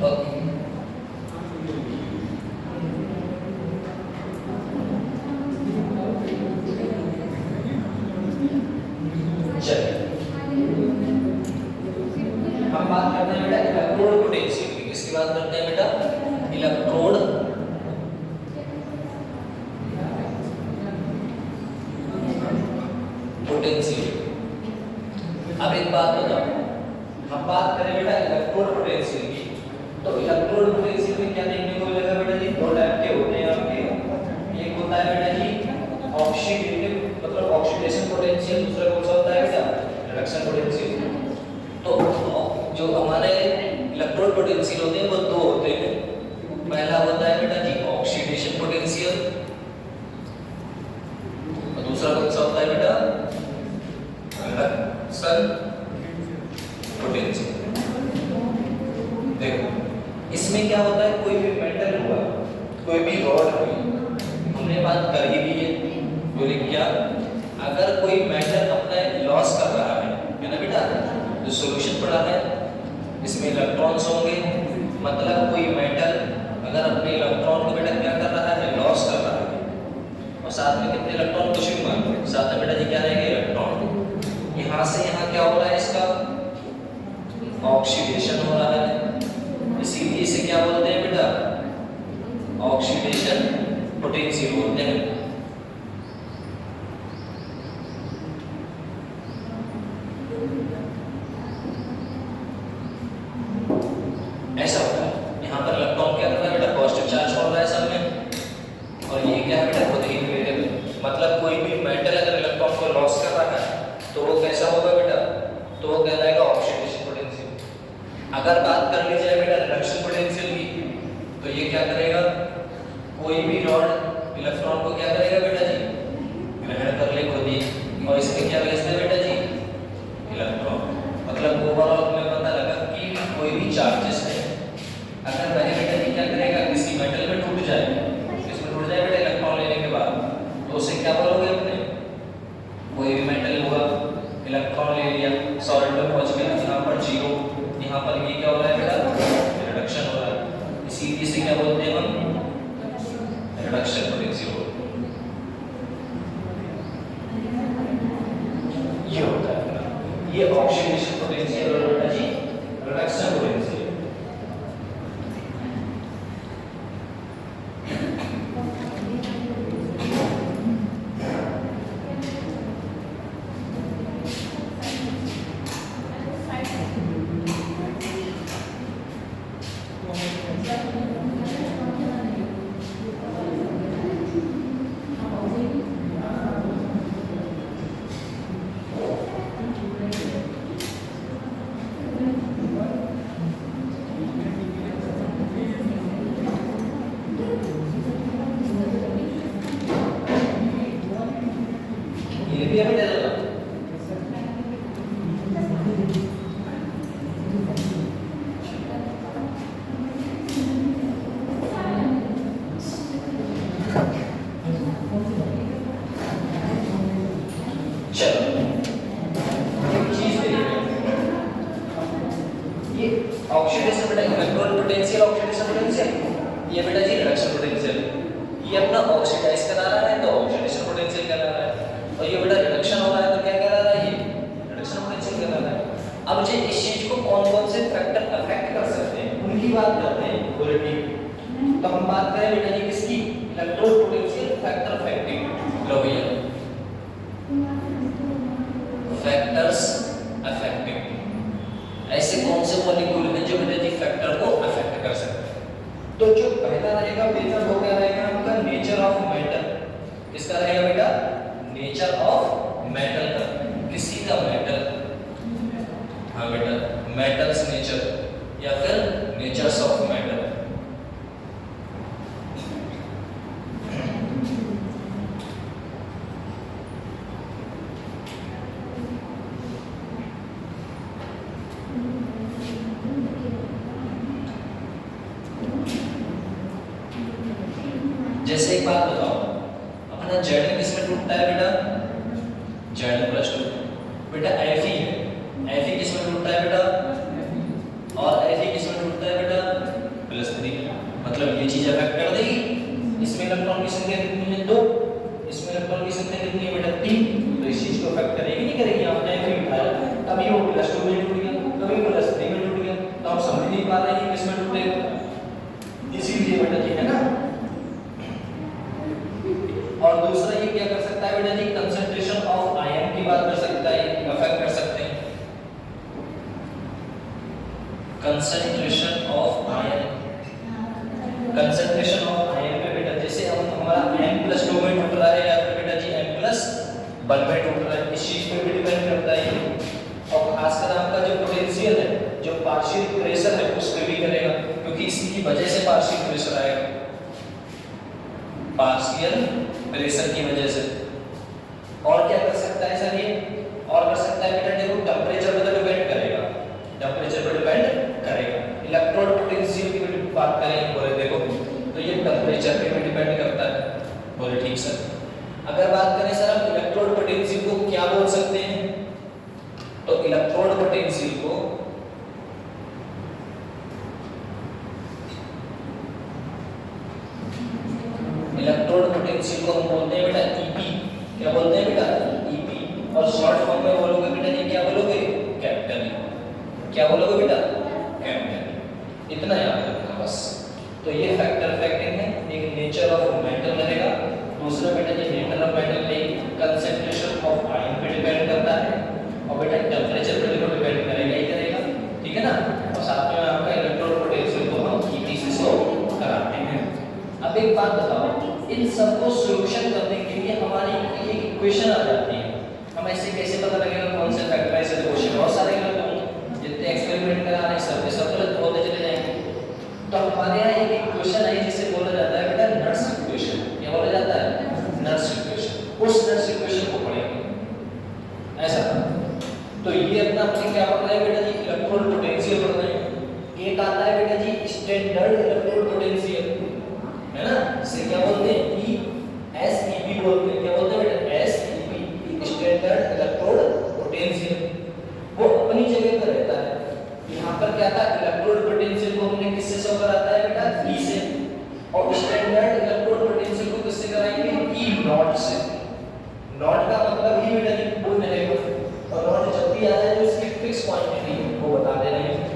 ओके। चलिए हम बात करते हैं बेटा इलेक्ट्रोड पोटेंशियल की। किसकी बात करते हैं बेटा? Electrode potential. अब एक बात बताओ, हम बात करें बेटा इलेक्ट्रोड पोटेंशियल की, तो इलेक्ट्रोड पोटेंशियल में क्या देखने को मिलेगा बेटा जी? दो टाइप के होते हैं आपके। एक होता है बेटा जी ऑक्सीडेटिव मतलब ऑक्सीडेशन पोटेंशियल, दूसरा कौन सा होता है बेटा? Reduction potential. तो जो हमारे इलेक्ट्रोड पोटेंशियल होते हैं वो दो होते हैं। पहला होता है बेटा जी ऑक्सीडेशन पोटेंशियल और दूसरा कौन सा होता है बेटा? Reduction potential. देखो इसमें क्या होता है, कोई भी मेटल हुआ, कोई भी रॉड हुई, हमने बात कर ही दी है बोले क्या, अगर कोई मेटल अपना लॉस कर रहा है ना बेटा, जो सॉल्यूशन पड़ा है इसमें इलेक्ट्रॉन्स होंगे, मतलब कोई मेटल अगर अपने इलेक्ट्रॉन को बेटा क्या कर रहा है? लॉस कर रहा है। और साथ में कितने इलेक्ट्रॉन? कुछ भी मान लो, साथ में बेटा जी क्या रहेंगे? इलेक्ट्रॉन। यहाँ से यहाँ क्या हो रहा है? इसका ऑक्सीडेशन हो रहा है, इसीलिए इसे क्या बोलते हैं बेटा? ऑक्सीडेशन पोटेंशियल बोलते हैं। ऐसा होता है, यहाँ पर इलेक्ट्रॉन क्या कर रहा है बेटा? पॉजिटिव चार्ज छोड़ रहा है सब में, और ये क्या है बेटा? खुद ही नेगेटिव। मतलब कोई भी मेटल अगर इलेक्ट्रॉन को लॉस कर रहा है तो वो कैसा होगा बेटा? तो वो कहलाएगा ऑक्सीडेशन पोटेंशियल। अगर बात कर ली जाए बेटा रिडक्शन पोटेंशियल की, तो ये क्या करेगा? कोई भी रॉड इलेक्ट्रॉन को क्या करेगा बेटा जी? ग्रहण कर ले खुद ही, और इसमें क्या भेज दे बेटा जी? इलेक्ट्रॉन। मतलब ओवरऑल हमें पता लगा कि कोई भी चार्जेस है अगर वह बेटा जी क्या करेगा? किसी मेटल में टूट जाए, इसमें टूट जाए बेटा इलेक्ट्रॉन लेने के बाद, तो उसे क्या बोलोगे अपने? कोई भी मेटल हुआ, इलेक्ट्रॉन ले लिया, सॉलिड में पहुंच गया, यहाँ पर जीरो, यहाँ पर ये क्या हो रहा है बेटा? रिडक्शन हो रहा है, इसीलिए इसे क्या बोलते हैं हम? Reduction potential. पोटेंशियल, ये अपना ऑक्सीडाइज करा रहा है तो ऑक्सीडेशन पोटेंशियल करा रहा है, और ये बेटा रिडक्शन हो रहा है तो क्या करा रहा है, ये रिडक्शन पोटेंशियल करा रहा है। अब जो इस चीज को कौन-कौन से फैक्टर अफेक्ट कर सकते हैं उनकी बात करते हैं, बोले ठीक। तो हम बात करें बेटा जी किसकी, इलेक्ट्रोड पोटेंशियल फैक्टर अफेक्टिंग। लो भैया फैक्टर्स अफेक्टिंग, ऐसे कौन से मॉलिक्यूल हैं जो बेटा जी फैक्टर को अफेक्ट कर सकते हैं। तो जो पहला रहेगा मेथड हो गया रहेगा आपका नेचर ऑफ मेटल। किसका रहेगा बेटा, नेचर ऑफ मेटल का, किसी का मेटल, हाँ बेटा मेटल्स नेचर या फिर नेचर्स ऑफ मेटल। जैसे एक बात बताओ, अपना जेड किसमें टूटता है बेटा, Z+2 बेटा Fe है, Fe किसमें टूटता है बेटा, और Fe किसमें टूटता है बेटा, +3। मतलब ये चीज अफेक्ट कर देगी। इसमें इलेक्ट्रॉन की संख्या कितनी है, 2, इसमें इलेक्ट्रॉन की संख्या कितनी है बेटा, 3, तो इस चीज को अफेक्ट करेगी नहीं करेगी। आपने Fe उठाया तभी वो +2 में टूट गया, कभी +3 में टूट गया, तो आप समझ नहीं पा रहे हैं किसमें टूटेगा, इसीलिए बेटा जी है ना। और दूसरा ये क्या कर सकता है बेटा जी, कंसंट्रेशन ऑफ आयन की बात कर सकता है, अफेक्ट कर सकते हैं concentration of ion. Concentration of ion में बेटा जैसे हम हमारा M+2 में टूट रहा है या फिर बेटा जी M+1 में टूट रहा है, इस चीज पे भी डिपेंड करता है। और खासकर आपका जो पोटेंशियल है, जो पार्शियल प्रेशर है उस पे भी करेगा, क्योंकि इसकी वजह से पार्शियल प्रेशर आएगा, पार्शियल प्रेशर की वजह से। और क्या कर सकता है सर ये, और कर सकता है बेटा देखो टेंपरेचर पर डिपेंड करेगा, टेंपरेचर पर डिपेंड करेगा। इलेक्ट्रोड पोटेंशियल की बात करें बोले देखो तो ये टेंपरेचर पे भी डिपेंड करता है, बोले ठीक सर। अगर बात करें सर हम इलेक्ट्रोड पोटेंशियल को क्या बोल सकते हैं, तो इलेक्ट्रोड पोटेंशियल को इलेक्ट्रोड पोटेंशियल को हम बोलते हैं बेटा ईपी। क्या बोलते हैं बेटा, ईपी। और शॉर्ट फॉर्म में बोलोगे बेटा जी क्या बोलोगे, कैपिटल ई। क्या बोलोगे बेटा, कैपिटल ई। इतना याद रखना बस। तो ये फैक्टर अफेक्टिंग है, एक नेचर ऑफ मेटल रहेगा, दूसरा बेटा जी नेचर ऑफ मेटल में कंसंट्रेशन ऑफ आयन पे डिपेंड करता है, और बेटा टेंपरेचर पे डिपेंड करेगा ही करेगा, ठीक है ना। और साथ में आपका इलेक्ट्रोड पोटेंशियल को हम ईपी से सो कराते हैं। अब एक बात बताओ, इन सबको सॉल्यूशन करने के लिए हमारी एक इक्वेशन आ जाती है। हम ऐसे कैसे पता लगेगा कौन से फैक्टर है, ऐसे क्वेश्चन बहुत सारे गलत होंगे, जितने एक्सपेरिमेंट करा रहे हैं सब गलत होते चले जाएंगे। तो हमारे यहाँ एक इक्वेशन है जिसे बोला जाता है बेटा नर्स इक्वेशन। क्या बोला जाता है, नर्स इक्वेशन। उस नर्स इक्वेशन को पढ़ेंगे ऐसा। तो ये अपना अपने क्या पढ़ रहे हैं बेटा जी, इलेक्ट्रोड पोटेंशियल पढ़ रहे हैं। एक आता है बेटा जी स्टैंडर्ड इलेक्ट्रोड पोटेंशियल, है ना, इसे क्या बोलते हैं, ESEP बोलते हैं। क्या बोलते हैं बेटा, SEP, स्टैंडर्ड इलेक्ट्रोड पोटेंशियल। वो अपनी जगह पर रहता है। यहाँ पर क्या था, इलेक्ट्रोड पोटेंशियल को हमने किससे शो कराता है बेटा, E से, और स्टैंडर्ड इलेक्ट्रोड पोटेंशियल को किससे कराएंगे, E0 से। नॉट का मतलब ही बेटा जी कोई रहेगा, और नॉट जब भी आ जाए तो इसकी फिक्स क्वांटिटी वो बता दे रहे हैं।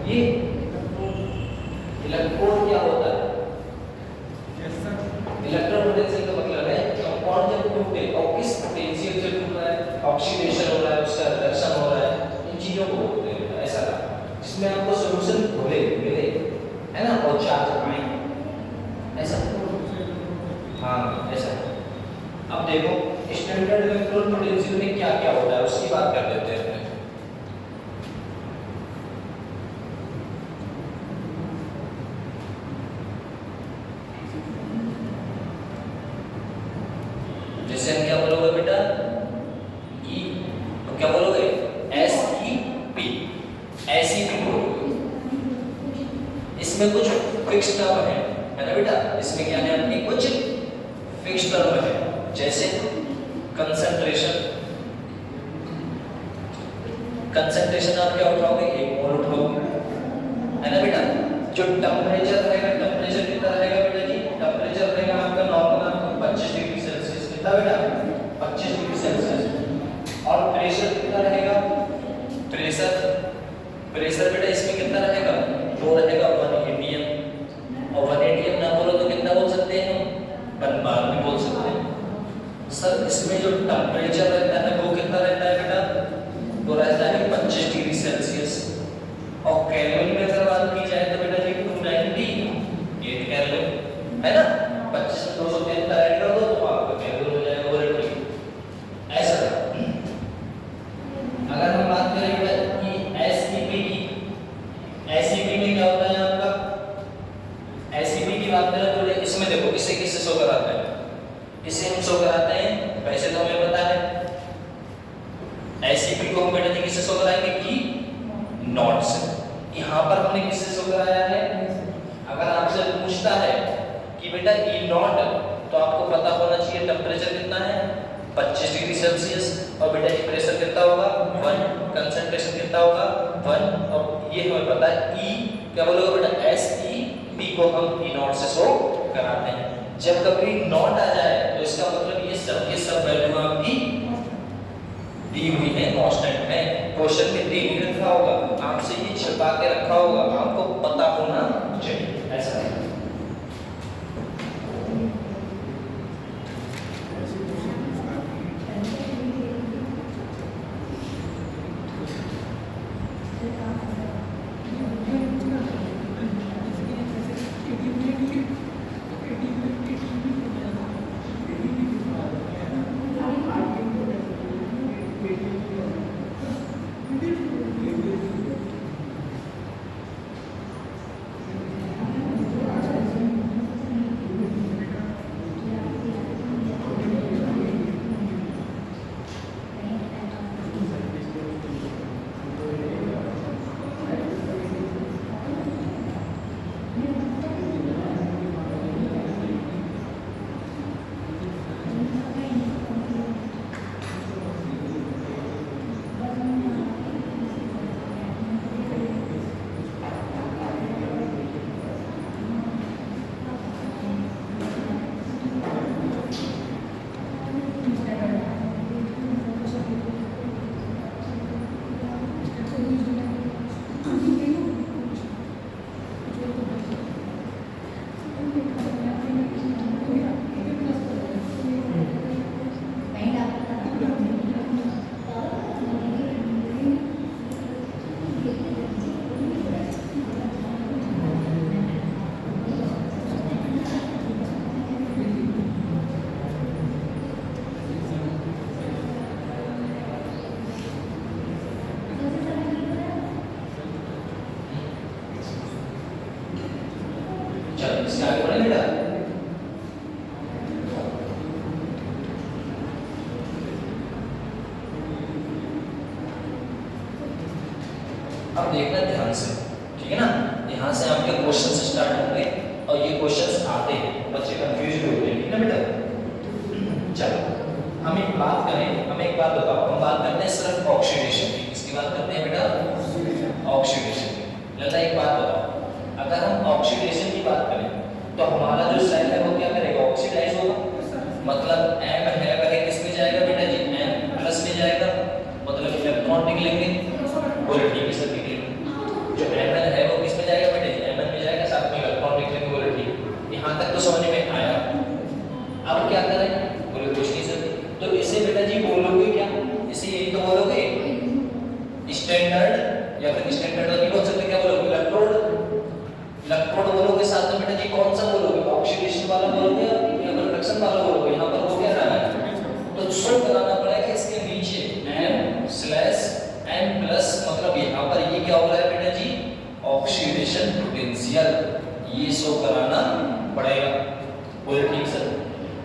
ये इलेक्ट्रोड क्या होता है, इलेक्ट्रोड पोटेंशियल का मतलब है कंपाउंड जब टूटे और किस पोटेंशियल से टूट रहा है, ऑक्सीडेशन हो रहा है, उसका रिडक्शन हो रहा है, इन चीजों को बोलते हैं ऐसा, जिसमें आपको सॉल्यूशन मिले है ना, और चार्ज आए ऐसा। हाँ ऐसा। अब देखो स्टैंडर्ड इलेक्ट्रोड पोटेंशियल में क्या क्या होता है उसकी बात कर देते हैं। जैसे हम क्या बोलोगे बेटा, ई, तो क्या बोलोगे, SEP, SEP बोलोगे। इसमें कुछ फिक्स टर्म है ना बेटा, इसमें क्या है अपनी कुछ फिक्स टर्म है, जैसे कंसंट्रेशन। कंसंट्रेशन आप क्या उठाओगे, 1 मोल उठाओगे, है ना बेटा। जो टेम्परेचर रहेगा, टेम्परेचर कितना रहेगा बेटा जी, टेम्परेचर रहेगा आपका नॉर्मल आपका 25 डिग्री सेल्सियस, कितना बेटा 25 डिग्री सेल्सियस। और प्रेशर कितना रहेगा, प्रेशर बेटा इसमें कितना रहेगा, वो रहेगा 1 atm। और 1 atm ना बोलो तो कितना बोल सकते हैं हम, 1 बार भी बोल सकते हैं। सर इसमें जो टेम्परेचर रहता है वो कितना रहता है बेटा, वो रहता है 25 डिग्री सेल्सियस। और केल्विन में अगर बात की जाए तो बेटा जी 298 केल्विन, है ना। 25 में 273 ऐड कर दो तो आपका केल्विन हो जाएगा, वो ठीक ऐसा। अगर हम बात करें बेटा कि एसईपी की, एसईपी में क्या होता है आपका, एसईपी की बात करें तो इसमें देखो इसे किससे शो कराते हैं, इसे हम शो कराते हैं, वैसे तो हमें पता है एसईपी को हम बेटा जी किससे शो कराएंगे, ई नॉट से। यहाँ पर हमने किससे शो कराया है, अगर आपसे पूछता है कि बेटा ई नॉट, तो आपको पता होना चाहिए टेम्परेचर कितना है 25 डिग्री सेल्सियस, और बेटा जी प्रेशर कितना होगा 1, कंसंट्रेशन कितना होगा 1, और ये हमें पता है ई क्या बोलोगे बेटा, एस ई पी को हम ई नॉट से शो कराते हैं। जब कभी नॉट आ जाए तो इसका मतलब ये सब वैल्यू आपकी दी हुई है, कांस्टेंट है, क्वेश्चन में दे नहीं रखा होगा, आपसे ये छिपा के रखा होगा, आपको पता होना चाहिए, ऐसा है। इसके आगे बढ़े बेटा। अब देखना ध्यान से, ठीक है ना। यहाँ से आपके क्वेश्चन स्टार्ट होंगे और ये क्वेश्चंस आते हैं, बच्चे कंफ्यूज भी होते हैं, ठीक है बेटा। चलो हम एक बात करें, हम एक बात बताओ, हम बात करते हैं सिर्फ ऑक्सीडेशन की। किसकी बात करते हैं बेटा? ऑक्सीडेशन की। लल्ला एक बात बताओ, अगर हम ऑक्सीडेशन की बात करें तो हमारा जो सेल है वो क्या करेगा? ऑक्सीडाइज होगा। मतलब M है वह किस में जाएगा बेटा जी? M प्लस में जाएगा, मतलब इलेक्ट्रॉन निकलेंगे, बोले ठीक है सर निकलेंगे। जो Mn है वो किस में जाएगा बेटा जी? Mn में जाएगा, साथ में इलेक्ट्रॉन निकलेंगे, बोले ठीक। यहाँ तक तो समझ में आया। अब क्या करें? बोले कुछ नहीं सर। तो इसे बेटा जी बोलोगे क्या? इसे यही तो बोलोगे स्टैंडर्ड, या फिर स्टैंडर्ड नहीं बोल सकते, क्या बोलोगे? इलेक्ट्रोड। इलेक्ट्रोड बोलोगे, साथ में बेटा जी कौन सा बोलोगे? ऑक्सीडेशन वाला बोलोगे या फिर रिडक्शन वाला बोलोगे? यहाँ पर वो क्या रहा है, तो शो कराना पड़ेगा इसके नीचे M/N प्लस, मतलब यहाँ पर ये क्या हो रहा है बेटा जी? ऑक्सीडेशन पोटेंशियल, ये शो कराना पड़ेगा। बोले ठीक सर।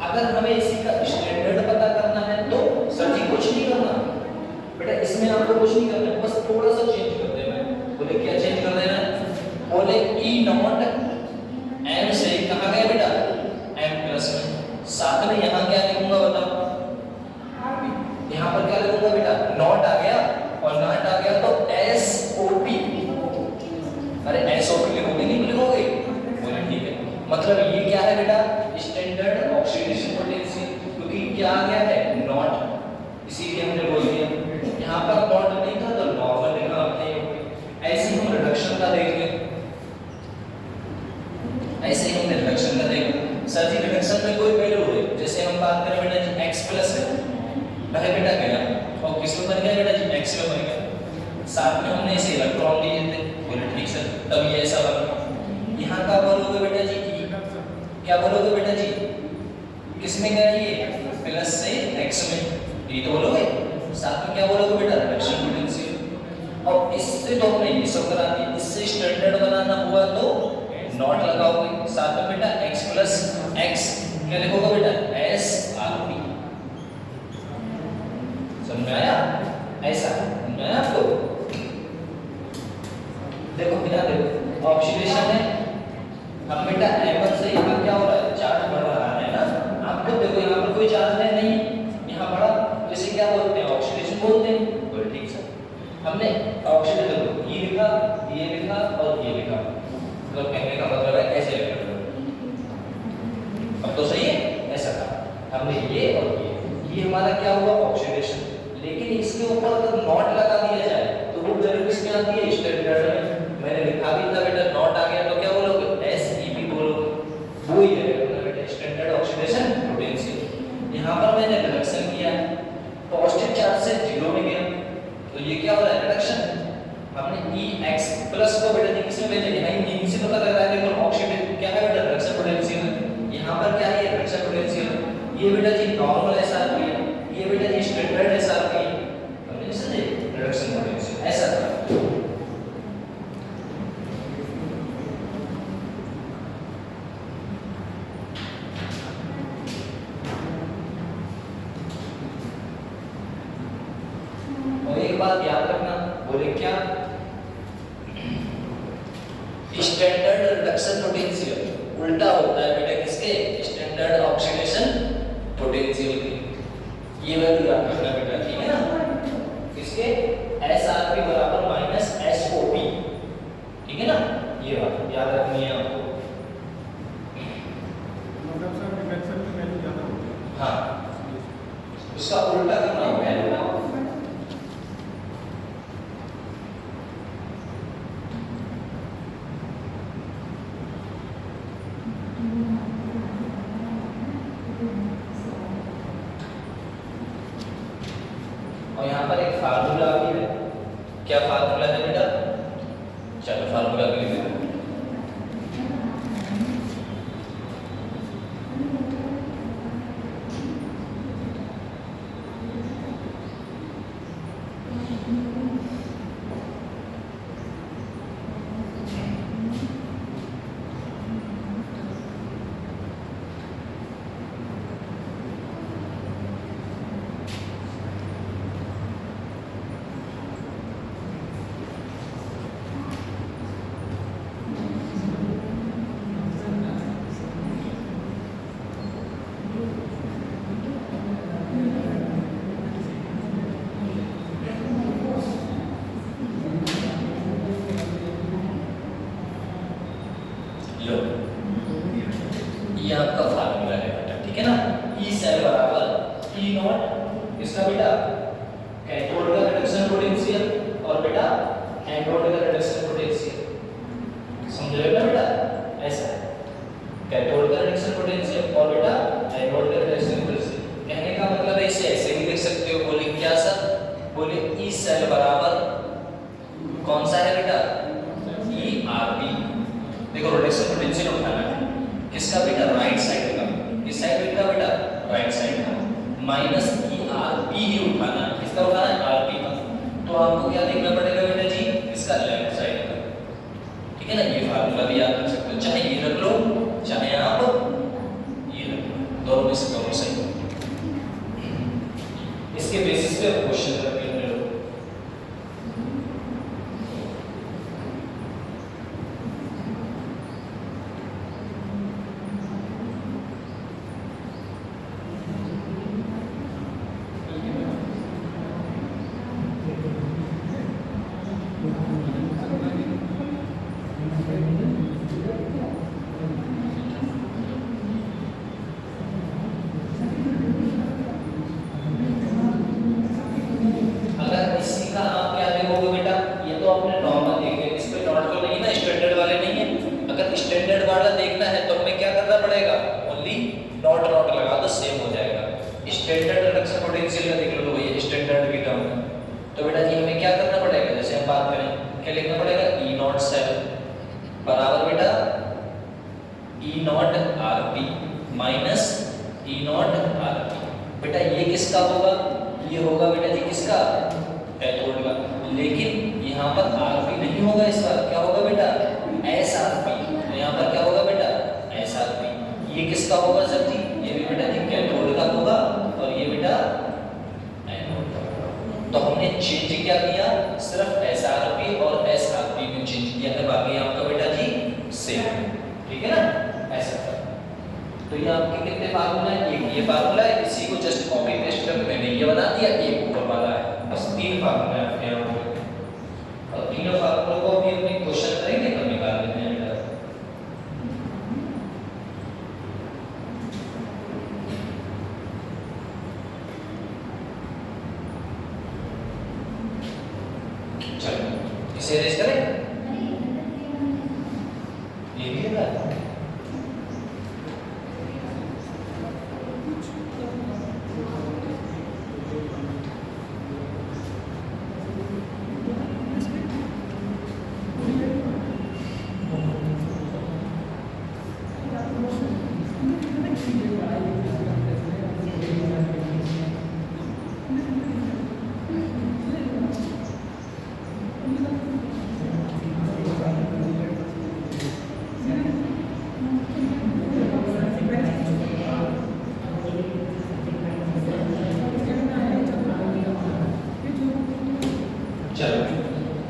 अगर हमें इसी का स्टैंडर्ड पता करना है तो सर जी कुछ नहीं करना बेटा, इसमें आपको कुछ नहीं करना है, बस थोड़ा सा चेंज कर देना है। बोले क्या चेंज कर देना है? बोले ई नॉट एम से कहाँ गए बेटा, एम प्लस में। साथ में यहाँ क्या लिखूंगा बताओ, यहाँ पर क्या लिखूंगा बेटा, नॉट आ गया और नॉट आ गया तो एस ओ पी। अरे एस ओ पी लिखोगे नहीं लिखोगे, बोले ठीक है। मतलब ये क्या है बेटा, स्टैंडर्ड ऑक्सीडेशन पोटेंशियल, क्योंकि क्या आ गया है नॉट, इसीलिए हमने बोल दिया। यहाँ पर नॉट नहीं था तो नॉर्मल लिखा हमने। ऐसे ही हम रिडक्शन का देखेंगे, ऐसे ही हमने रिडक्शन का देखेंगे। सर जी रिडक्शन में कोई वैल्यू है, जैसे हम बात करें बेटा जी x प्लस है, पहले बेटा गया और किस में बन गया बेटा जी x में बन गया, साथ में हमने इसे इलेक्ट्रॉन दिए थे, बोले ठीक सर, तब ये ऐसा बना। यहाँ का बोलोगे बेटा जी क्या बोलोगे बेटा जी, किस में गया ये, प्लस से x में, ये तो बोलोगे। साथ में क्या बोलोगे बेटा, रिडक्शन पोटेंशियल। और इससे तो हमने ये सब करा दिया, इससे स्टैंडर्ड बनाना हुआ तो नॉट लगाओगे, साथ में बेटा x प्लस x क्या लिखोगे बेटा, s r p। समझ में आया, ऐसा समझ में आया आपको। देखो बिना देखो ऑक्सीडेशन है, अब बेटा m1 से यहाँ क्या हो रहा है, चार्ज बढ़ रहा है ना। आपको देखो यहाँ पर कोई चार्ज है नहीं, यहाँ बड़ा, जैसे क्या बोलते हैं ऑक्सीडेशन बोलते हैं, बोले ठीक सर। हमने ऑक्सीडेशन ये लिखा और ये लिखा, तो कहने का मतलब है ऐसे लिखा। अब तो सही है, ऐसा था हमने ये और ये हमारा क्या हुआ ऑक्सीडेशन। लेकिन इसके ऊपर अगर नॉट लगा दिया जाए तो वो वैल्यू किसमें आती है, स्टैंडर्ड में। मैंने लिखा भी था बेटा नॉट आ गया तो क्या बोलोगे, एस ई पी बोलोगे, वो ही है बेटा स्टैंडर्ड ऑक्सीडेशन पोटेंशियल। यहाँ पर मैंने रिडक्शन किया, पॉजिटिव चार्ज से जीरो में गया, तो ये क्या हो रहा है रिडक्शन। हमने Ex प्लस को बेटा जी किसमें भेजा, यहाँ यहीं से पता लग रहा है, लेकिन ऑक्सीडेशन क्या है बेटा, रिडक्शन पोटेंशियल। यहाँ पर क्या है रिडक्शन पोटेंशियल, ये बेटा जी नॉर्मल SRP है, ये बेटा जी स्टैंडर्ड SRP है, हमने समझे रिडक्शन पोटेंशियल ऐसा था। और एक बात याद रखना, बोले क्या, स्टैंडर्ड रिडक्शन पोटेंशियल उल्टा होता है बेटा किसके, स्टैंडर्ड ऑक्सीडेशन पोटेंशियल के। ये वैल्यू याद रखना बेटा, ठीक है ना। किसके, SRP बराबर माइनस SOP, ठीक है ना, ये बात याद रखनी है आपको। मतलब सर रिडक्शन की वैल्यू ज्यादा होती है, हाँ उसका उल्टा करना होगा। और यहाँ पर एक फार्मूला भी है, क्या फार्मूला है बेटा, चलो फार्मूला भी लिख देते हैं। ये आपका फार्मूला है बेटा, ठीक है ना। ई सेल बराबर ई नॉट, इसका बेटा कैथोड का रिडक्शन पोटेंशियल और बेटा एनोड का रिडक्शन पोटेंशियल। समझ रहे हो बेटा, ऐसा है कैथोड का रिडक्शन पोटेंशियल और बेटा एनोड का रिडक्शन पोटेंशियल। कहने का मतलब ऐसे ऐसे भी लिख सकते हो, बोले क्या सर, बोले ई सेल बराबर कौन सा है बेटा, ई आर बी। देखो रिडक्शन पोटेंशियल उठाना है किसका बेटा, राइट साइड का, किस साइड का बेटा, राइट साइड का, माइनस ई आर बी ही उठाना है, किसका उठाना है, आर बी का। तो आपको क्या देखना पड़ेगा बेटा जी, इसका लेफ्ट साइड का, ठीक है ना। ये फार्मूला भी याद रख सकते हो, चाहे ये रख लो चाहे आप ये रख लो, दोनों में से दोनों सही। इसके बेसिस पे क्वेश्चन करके वाला देखना है तो हमें क्या करना पड़ेगा, ओनली नॉट नॉट लगा दो, सेम हो जाएगा। स्टैंडर्ड रिडक्शन पोटेंशियल का देख लो, तो ये स्टैंडर्ड की टर्म है। तो बेटा जी हमें क्या करना पड़ेगा, जैसे हम बात करें क्या लिखना पड़ेगा, ई नॉट सेल बराबर बेटा E naught RP minus E naught RP. बेटा ये किसका होगा, ये होगा बेटा जी किसका, कैथोड का। लेकिन यहाँ पर आरपी नहीं होगा, इसका क्या होगा बेटा, एस आरपी। तो यहाँ पर क्या होगा बेटा, एस आरपी। ये किसका होगा सर जी, ये भी बेटा जी कैथोड का होगा, और ये बेटा एनोड का होगा। तो हमने चेंज क्या किया, सिर्फ एस आरपी और एस आरपी में चेंज किया है, बाकी आपका बेटा जी सेम है, ठीक है ना, ऐसा। तो ये आपके कितने फार्मूला है, एक ये फार्मूला है, इसी को जस्ट कॉपी पेस्ट करके मैंने ये बना दिया, एक ऊपर वाला है, बस 3 फार्मूला है आपके यहाँ पे। और तीनों फार्मूलों को भी अपने क्वेश्चन करेंगे तो निकाल लेते हैं बेटा। चलो इसे रेस करें, ये भी है।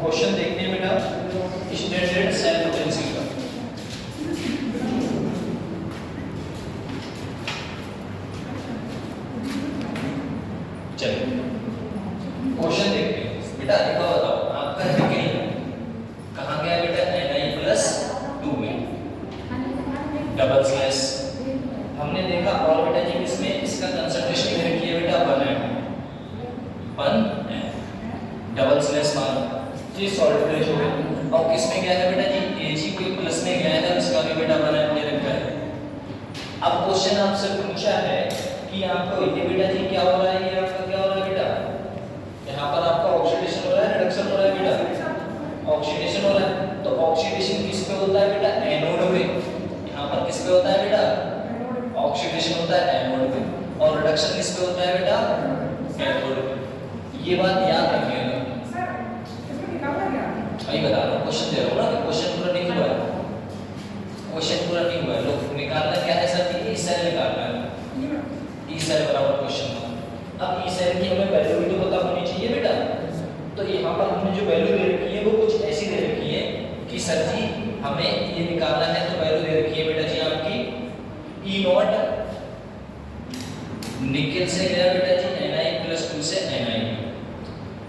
क्वेश्चन देखते हैं बेटा, स्टैंडर्ड सेल पोटेंशियल का। चलिए क्वेश्चन देखते हैं बेटा, देखो बताओ आपका निकल कहाँ गया बेटा, Ni+2 में डबल स्लैश हमने देखा, और बेटा जी इसमें इसका कंसंट्रेशन कितनी है बेटा, 1 डबल स्लैश मानो जी सॉल्ट हो गया। और किस में गया है बेटा जी, Ag कोई प्लस में गया है, इसका भी बेटा बना के रखा है। अब क्वेश्चन आपसे पूछा है कि आपको ये बेटा जी क्या हो रहा है, ये आपका क्या हो रहा है बेटा, यहाँ पर आपका ऑक्सीडेशन हो रहा है, रिडक्शन हो रहा है बेटा, ऑक्सीडेशन हो रहा है। तो ऑक्सीडेशन किस पे होता है बेटा, एनोड पे। यहाँ पर किस पे होता है बेटा, ऑक्सीडेशन होता है एनोड पे, और रिडक्शन किस पे होता है बेटा, कैथोड पे। ये बात याद रखिएगा, भाई बता रहा हूँ, क्वेश्चन दे रहा हूँ ना, क्वेश्चन पूरा नहीं हुआ है, क्वेश्चन पूरा नहीं हुआ है। लोग निकालना क्या है सर जी, ई सेल निकालना है, ई सेल बराबर क्वेश्चन। अब ई सेल की हमें वैल्यू भी तो पता होनी चाहिए बेटा। तो यहाँ पर हमने जो वैल्यू दे रखी है वो कुछ ऐसी दे रखी है कि सर जी हमें ये निकालना है, तो वैल्यू दे रखी है बेटा जी आपकी ई नॉट, निकल से गया बेटा जी Ni+2 से Ni।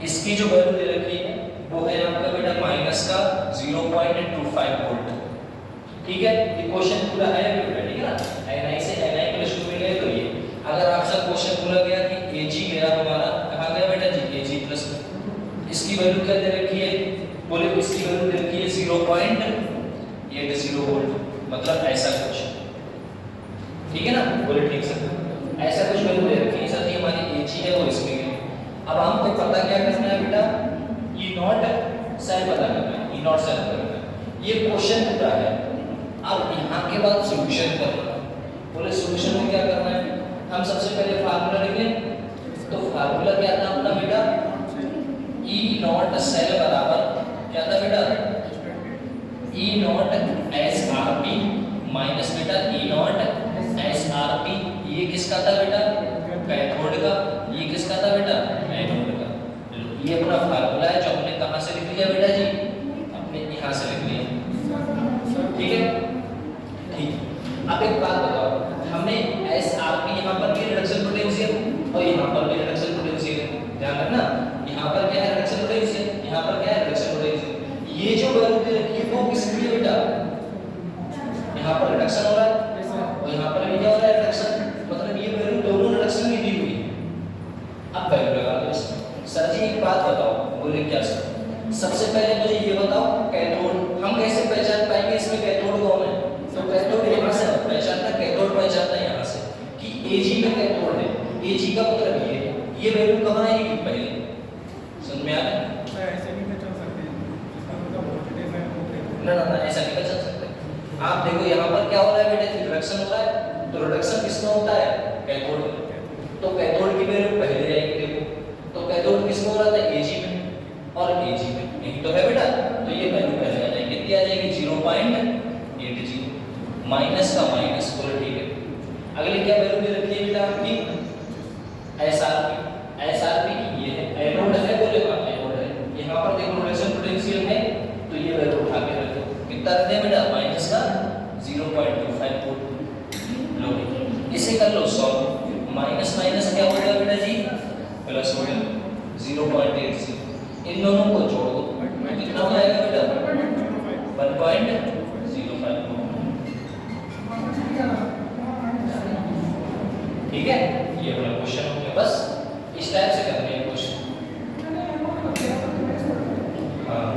इसकी जो वैल्यू दे रखी है वो है आपका बेटा माइनस का 0.25 वोल्ट, ठीक है। ये क्वेश्चन पूरा है बेटा, ठीक है ना, Ni से Ni+2 में गए। तो ये अगर आपसे क्वेश्चन पूरा गया कि Ag गया हमारा कहाँ गया बेटा जी, Ag+, इसकी वैल्यू क्या दे रखी है, बोले इसकी वैल्यू दे रखी है 0.80 वोल्ट, मतलब ऐसा कुछ, ठीक है ना, बोले ठीक सर, ऐसा कुछ वैल्यू दे रखी है सर जी हमारी Ag है वो इसमें है। अब हमको पता क्या करना है बेटा, ई नॉट सेल पता करना है, ई नॉट सेल करना है, ये क्वेश्चन पूरा है। अब यहाँ के बाद सॉल्यूशन करना, बोले सॉल्यूशन में क्या करना है, हम सबसे पहले फार्मूला लिख लें। तो फार्मूला क्या था अपना बेटा, ई नॉट सेल बराबर क्या था बेटा, E naught S R P minus बेटा E naught S R P. ये किसका था बेटा, कैथोड का, ये किसका था बेटा, एनोड का। ये अपना फार्मूला है जो हमने कहां से लिख लिया बेटा जी, अपने यहां से लिख लिया, ठीक है। ठीक, अब एक बात बताओ, हमें एस आर पी यहाँ पर भी रिडक्शन पोटेंशियल और यहाँ पर भी रिडक्शन पोटेंशियल, ध्यान रखना, यहाँ पर क्या है रिडक्शन पोटेंशियल, यहाँ पर क्या है रिडक्शन पोटेंशियल। ये जो वैल्यू दे रखी है वो किसकी है बेटा, यहाँ पर रिडक्शन हो रहा है और यहाँ पर भी क्या हो रहा है रिडक्शन, मतलब ये वैल्यू दोनों रिडक्शन की दी हुई है। अब वैल्यू लगा दो इसमें। सर जी एक बात बताओ, बोले क्या सर, सबसे पहले मुझे ये बताओ कैथोड हम कैसे पहचान पाएंगे इसमें कैथोड कौन है, तो AG का मतलब ये वैल्यू कहाँ आएगी पहले, समझ में आ रहा है? सर ऐसे भी चल सकते हैं, इसका मतलब वोल्टेज है वो ना ना ना ऐसा नहीं कर सकते। आप देखो यहाँ पर क्या हो रहा है बेटे, रिडक्शन हो रहा है, तो रिडक्शन किसमें होता है, कैथोड में, तो कैथोड की वैल्यू पहले जाएगी। देखो तो कैथोड किसमें हो रहा था, Ag में और Ag में, यही तो है बेटा, तो ये वैल्यू पहले आ जाएगी, कितनी आ जाएगी 0.80, माइनस का माइनस पूरा ठीक है। अगली क्या वैल्यू दे रखी है बेटा आपकी, SRP की ये है, एनोड है बोले, हाँ एनोड है, यहाँ पर देखो रिडक्शन पोटेंशियल है, तो ये वैल्यू उठा के रखो, कितना रखते हैं बेटा, माइनस का 0.25 वोल्ट लो, इसे कर लो सॉल्व, माइनस माइनस क्या होगा बेटा जी, प्लस हो गया 0.80, इन दोनों को जोड़ दो, कितना हो जाएगा बेटा 1.05, ठीक है, ये वाला क्वेश्चन हो गया। बस इस टाइप से करने हैं क्वेश्चन। हाँ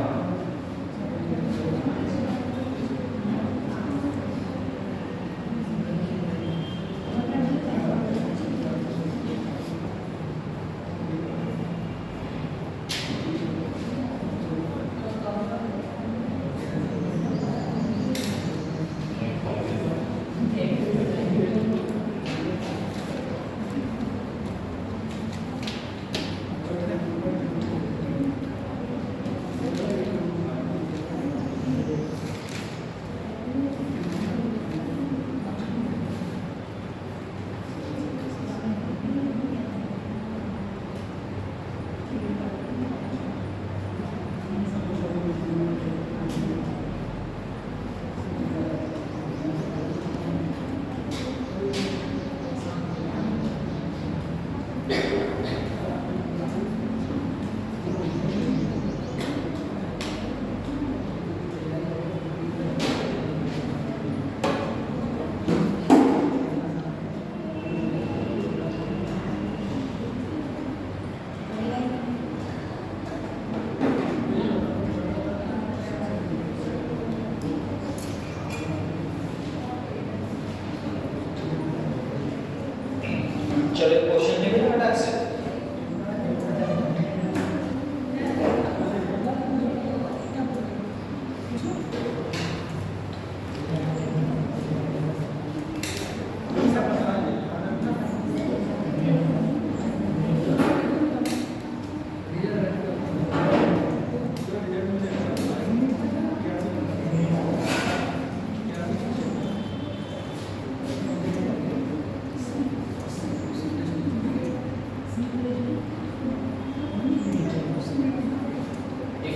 चलो क्वेश्चन लिख लो फटाक से।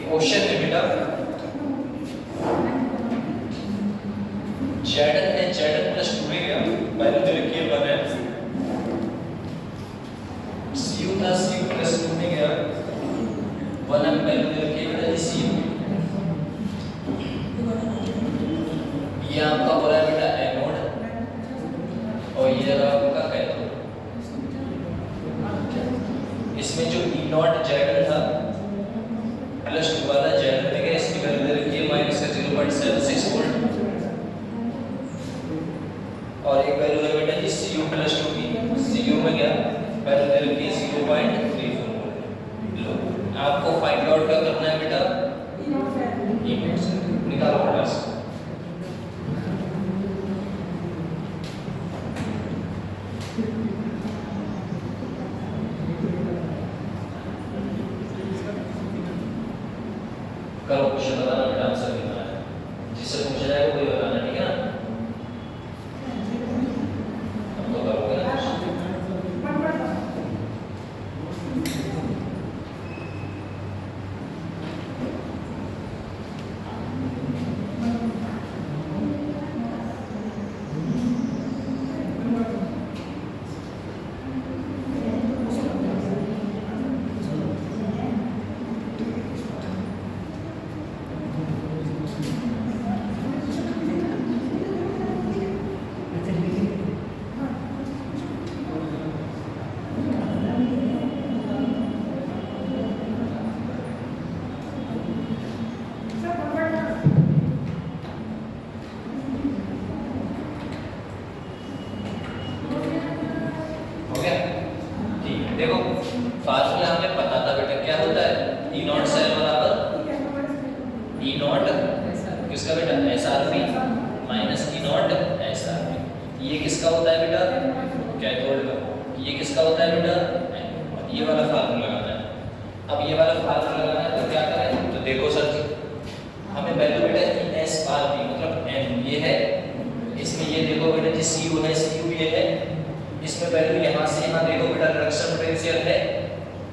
क्वेश्चन है बेटा, Zn है, Zn प्लस 2 है क्या, वैल्यू दे रखी है 1 है, Cu था, Cu प्लस 2 ने गया 1 है, वैल्यू दे रखी है बेटा जी Cu, ये आपका हो रहा है बेटा एनोड और ये रहा आपका कैथोड। इसमें जो E नॉट Zn था प्लस 2 वाला Zn में गया, इसकी वैल्यू दे रखी है माइनस का 0.76 वोल्ट और एक वैल्यू है बेटा जी Cu प्लस 2 की, Cu में गया वैल्यू दे रखी है 0.34 वोल्ट। लो आपको फाइंड आउट क्या करना है बेटा, E नॉट से निकालो फटाक से। करो क्वेश्चन बताना बेटा, आंसर देना है, जिससे पूछा जाएगा वही बताना, ठीक है ना, अब तो करोगे ना। फार्मूला हमें पता था बेटा, क्या होता है ई नॉट सेल बराबर ई नॉट किसका बेटा SRP minus E not SRP. ये किसका होता है बेटा कैथोड का, ये किसका होता है बेटा ये वाला फार्मूला लगाना है। अब ये वाला फार्मूला लगाना है तो क्या करें, तो देखो सर जी हमें वैल्यू बेटा एसआरपी मतलब एम ये है, इसमें ये देखो बेटा जी सीयू है, सीयू ये है, इसमें वैल्यू यहाँ से यहाँ देखो बेटा रिडक्शन पोटेंशियल है,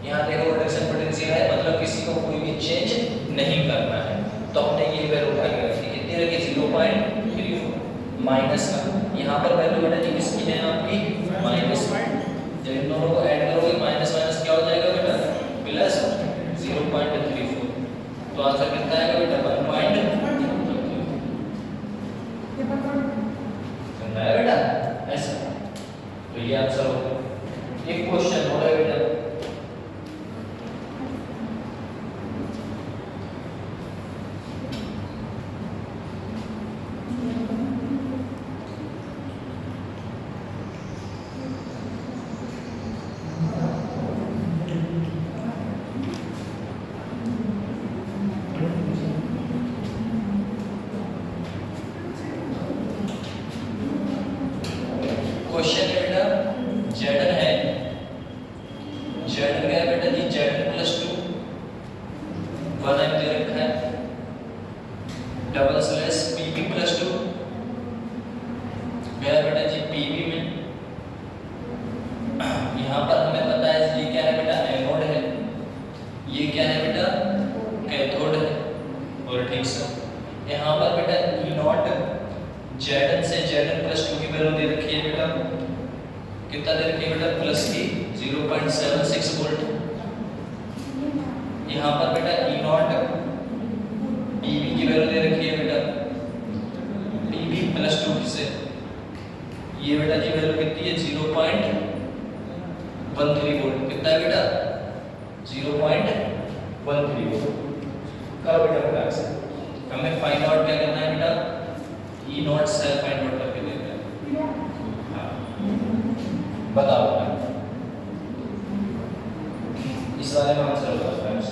यहाँ देखो रिडक्शन पोटेंशियल है, मतलब किसी को कोई भी चेंज नहीं करना है। तो हमने ये वैल्यू उठा के रखी, कितनी रखी 0.34 माइनस का, यहाँ पर वैल्यू बेटा जी किसकी है आपकी माइनस। जब इन दोनों को ऐड करोगे माइनस माइनस क्या हो जाएगा बेटा प्लस 0.34, तो आंसर कितना आएगा बेटा 1.33 समझा है बेटा ऐसा। तो ये आंसर हो गया। एक क्वेश्चन हो रहा है बेटा, क्वेश्चन है बेटा Zn है, Zn क्या है बेटा जी Zn प्लस 2 1 एम दे रखा है, डबल स्लैश Pb प्लस 2 गया बेटा जी Pb में। यहाँ पर हमें पता है ये क्या है बेटा एनोड है, ये क्या है बेटा कैथोड है, और ठीक से यहाँ पर बेटा ई नॉट Zn से Zn प्लस 2 की वैल्यू दे रखी है बेटा, कितना दे रखी है बेटा प्लस की 0.76 वोल्ट। यहाँ पर बेटा ई नॉट Pb की वैल्यू दे रखी है बेटा Pb प्लस 2 से, ये बेटा जी वैल्यू कितनी है 0.13 वोल्ट, कितना है बेटा 0.13 वोल्ट। करो बेटा फटाक से, हमें फाइंड आउट क्या करना है बेटा E not cell find out करके देते हैं। हाँ बताओ बेटा इस वाले में आंसर होगा फ्रेंड्स।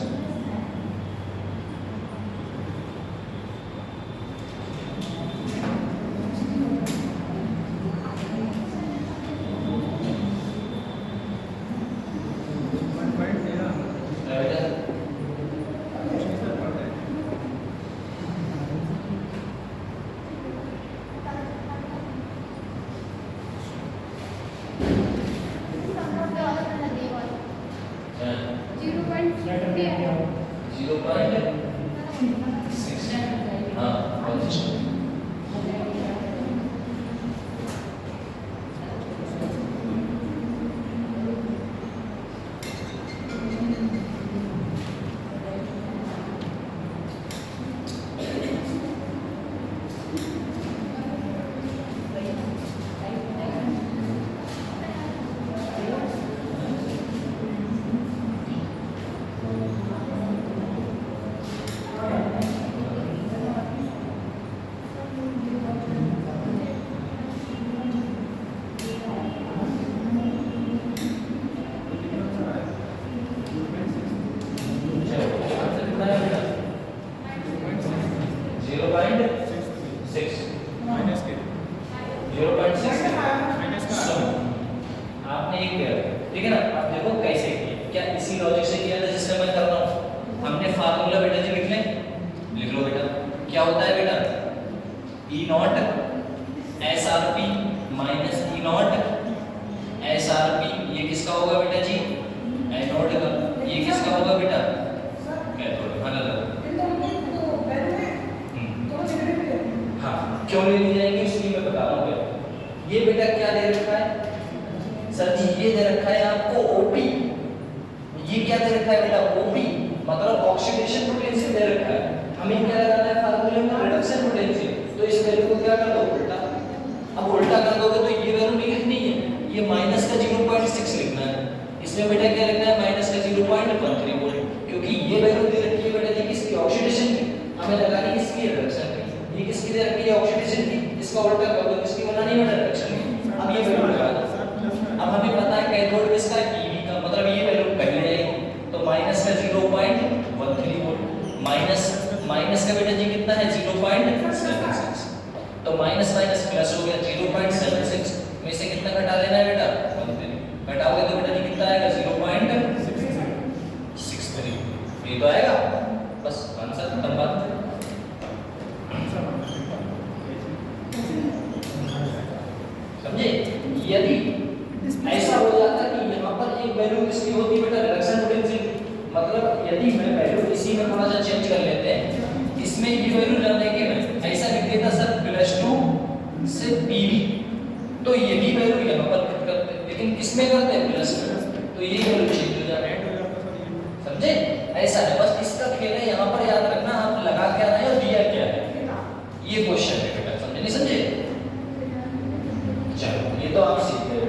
क्यों ले ली जाएगी इसलिए मैं बता रहा हूँ। ये बेटा क्या दे रखा है सर जी, ये दे रखा है आपको ओपी, ये क्या दे रखा है बेटा ओपी मतलब ऑक्सीडेशन पोटेंशियल दे रखा है। हमें क्या लगाना है फार्मूले में रिडक्शन पोटेंशियल, तो इस वैल्यू को क्या कर दो उल्टा। अब उल्टा कर दोगे तो ये वैल्यू नहीं लिखनी है, ये माइनस का 0.6 लिखना है। इसमें बेटा क्या लिखना है माइनस का 0.13 वोल्ट, क्योंकि ये वैल्यू दे रखी है बेटा जी किसकी ऑक्सीडेशन की, हमें लगानी है इसकी रिडक्शन की। ये किसकी दे रखी है ऑक्सीडेशन की, इसका उल्टा कर दो, किसकी बनानी है रिडक्शन की। अब ये वैल्यू लगा दो। अब हमें पता है कैथोड किसका है Pb का, मतलब ये वैल्यू पहले का 0.13 वोल्ट, माइनस का बेटा जी कितना है 0.76, तो माइनस माइनस प्लस हो गया 0.76 में से कितना घटा लेना है बेटा 13, घटाओगे तो बेटा जी कितना आएगा 0.63, ये तो आएगा, बस आंसर खत्म बात। समझे? यदि ऐसा हो जाता कि यहाँ पर एक वैल्यू किसकी होती है बेटा रिडक्शन पोटेंशियल, मतलब यदि मैं वैल्यू इसी में थोड़ा सा चेंज कर लेते हैं, इसमें ये वैल्यू लाने के मैं ऐसा लिख देता सर +2 से PV, तो यही वैल्यू यहाँ पर करते, लेकिन किसमें करते हैं +2, तो ये वैल्यू चेंज हो जाता है। समझे? ऐसा है, बस इसका खेल है, यहाँ पर याद रखना आप लगा क्या रहे हो दिया क्या है, ये क्वेश्चन है बेटा, समझे नहीं समझे? चलो ये तो आप सीख गए।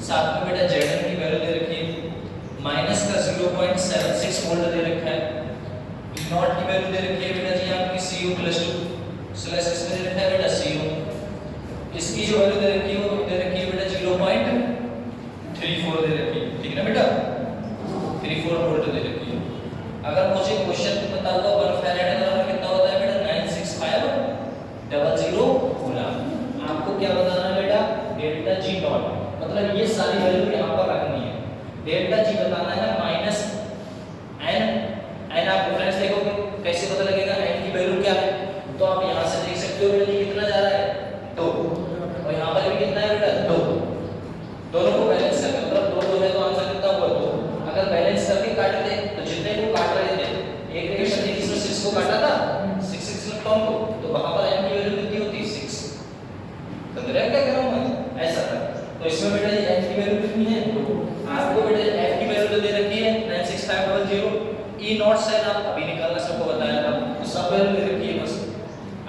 साथ में बेटा Zn की वैल्यू दे रखी है, माइनस का 0.76 वोल्ट दे रखा है, E नॉट की वैल्यू दे रखी है बेटा जी आपकी Cu + 2 स्लैश इसमें दे रखा है बेटा Cu, इसकी जो वैल्यू दे रखी है वो दे रखी है बेटा 0.34 दे रखी है, ठीक है ना बेटा, 34 वोल्ट दे रखी है। अगर मुझे क्वेश्चन में पता होगा 1 फैराड बराबर कितना होता है बेटा 96500 कूलम, आपको क्या बताना है बेटा डेल्टा G नॉट, मतलब ये सारी वैल्यू यहाँ पर रखनी है। डेल्टा G बताना है माइनस n, n आप रेफरेंस देखोगे कैसे पता लगेगा n की वैल्यू क्या है, तो आप यहाँ से देख सकते हो बेटा जी कितना जा रहा है 2, और यहाँ पर भी कितना है बेटा 2, दोनों को बैलेंस करके मतलब 2 2 है तो आंसर कितना हुआ 2, अगर बैलेंस करके काट दे तो जितने को काट रहे थे एक रिएक्शन थी जिसमें 6 को काटा था 6 इलेक्ट्रॉन को, तो वहां पर n की वैल्यू कितनी होती है 6, समझ रहे हैं क्या कह रहा हूं मैं, ऐसा था। तो इसमें बेटा ये n की वैल्यू कितनी है 2, आपको बेटा f की वैल्यू तो दे रखी है 96500, E नॉट सेल आप अभी निकालना सबको बताया था, तो सब वैल्यू दे रखी है, बस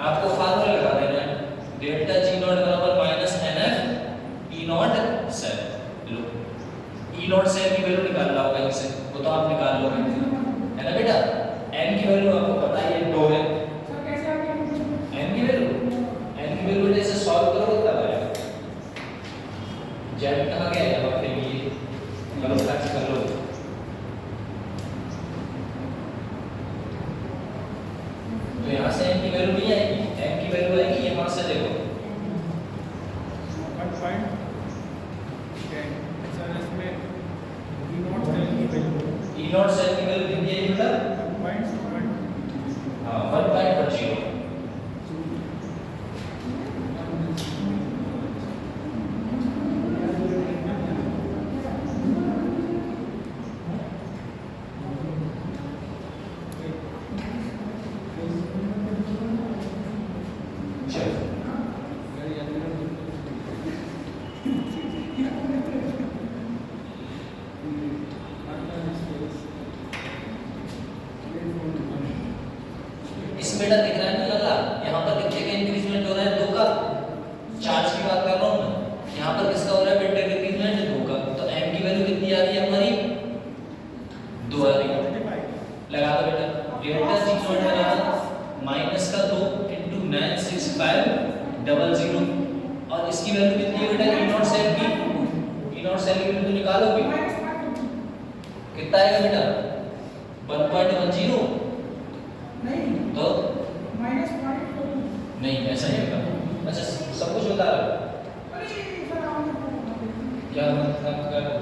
आपको फार्मूला लगा देना है डेल्टा G नॉट बराबर minus NF E naught cell, लो E नॉट सेल की वैल्यू निकालना होगा इसे, वो तो आप निकाल लोगे है ना बेटा, n की वैल्यू आपको पता ही है 2 है, n की वैल्यू जैसे सॉल्व करोगे तब आएगा, z कहां गया है अब फिर ये करो टच कर लो, तो यहां से n की वैल्यू नहीं आएगी, n की वैल्यू आएगी यहां से देखो 1.10 सर इसमें E नॉट सेल की वैल्यू कितनी है बेटा 1.10, हां 1.10, इसमें बेटा दिख रहा है ना लल्ला, यहाँ पर देखिएगा इंक्रीजमेंट हो रहा है 2 का, चार्ज की बात कर रहा हूँ मैं, यहाँ पर किसका हो रहा है बेटा इंक्रीजमेंट 2 का, तो m की वैल्यू कितनी आ रही है हमारी 2 आ रही है, लगा दो बेटा डेल्टा G नॉट बराबर माइनस का 2 into 96500, और इसकी वैल्यू कितनी है बेटा E नॉट सेल की वैल्यू निकालोगे कितना आएगा बेटा 1.10, तो नहीं ऐसा नहीं होगा, अच्छा सब कुछ बता रहा क्या मतलब कर रहे हो,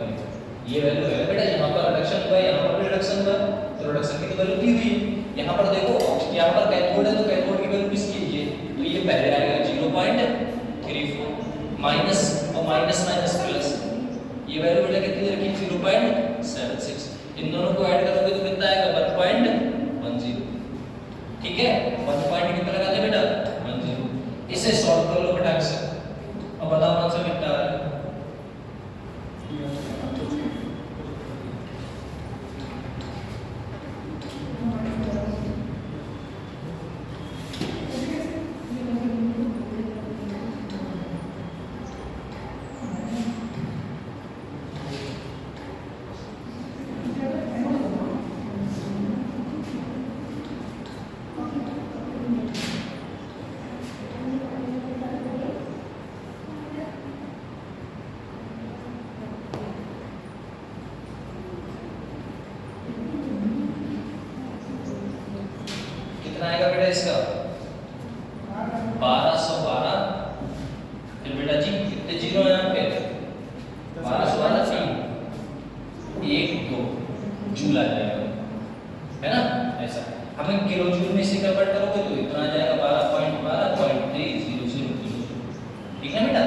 ये वैल्यू है बेटा, यहाँ पर रिडक्शन हुआ है, यहाँ पर भी रिडक्शन हुआ, तो रिडक्शन की तो वैल्यू दी हुई है, यहाँ पर देखो यहाँ पर कैथोड है तो कैथोड की वैल्यू किसकी है, तो ये पहले आएगा 0.34 माइनस और माइनस माइनस प्लस, ये वैल्यू बेटा कितनी रखी 0.76, इन दोनों को ऐड करोगे तो कितना आएगा 1.10, ठीक है 1 पॉइंट कितना लगाते बेटा 10, इसे सॉल्व कर लो फटाक से, अब बताओ आंसर कितना आ रहा है, कितना आएगा बेटा इसका 1212, फिर बेटा जी कितने जीरो है यहाँ पे 1212 1 2 जूल आ जाएगा, है ना, ऐसा हमें किलो जूल में से कन्वर्ट करोगे तो इतना आ जाएगा 12.3000, ठीक है बेटा।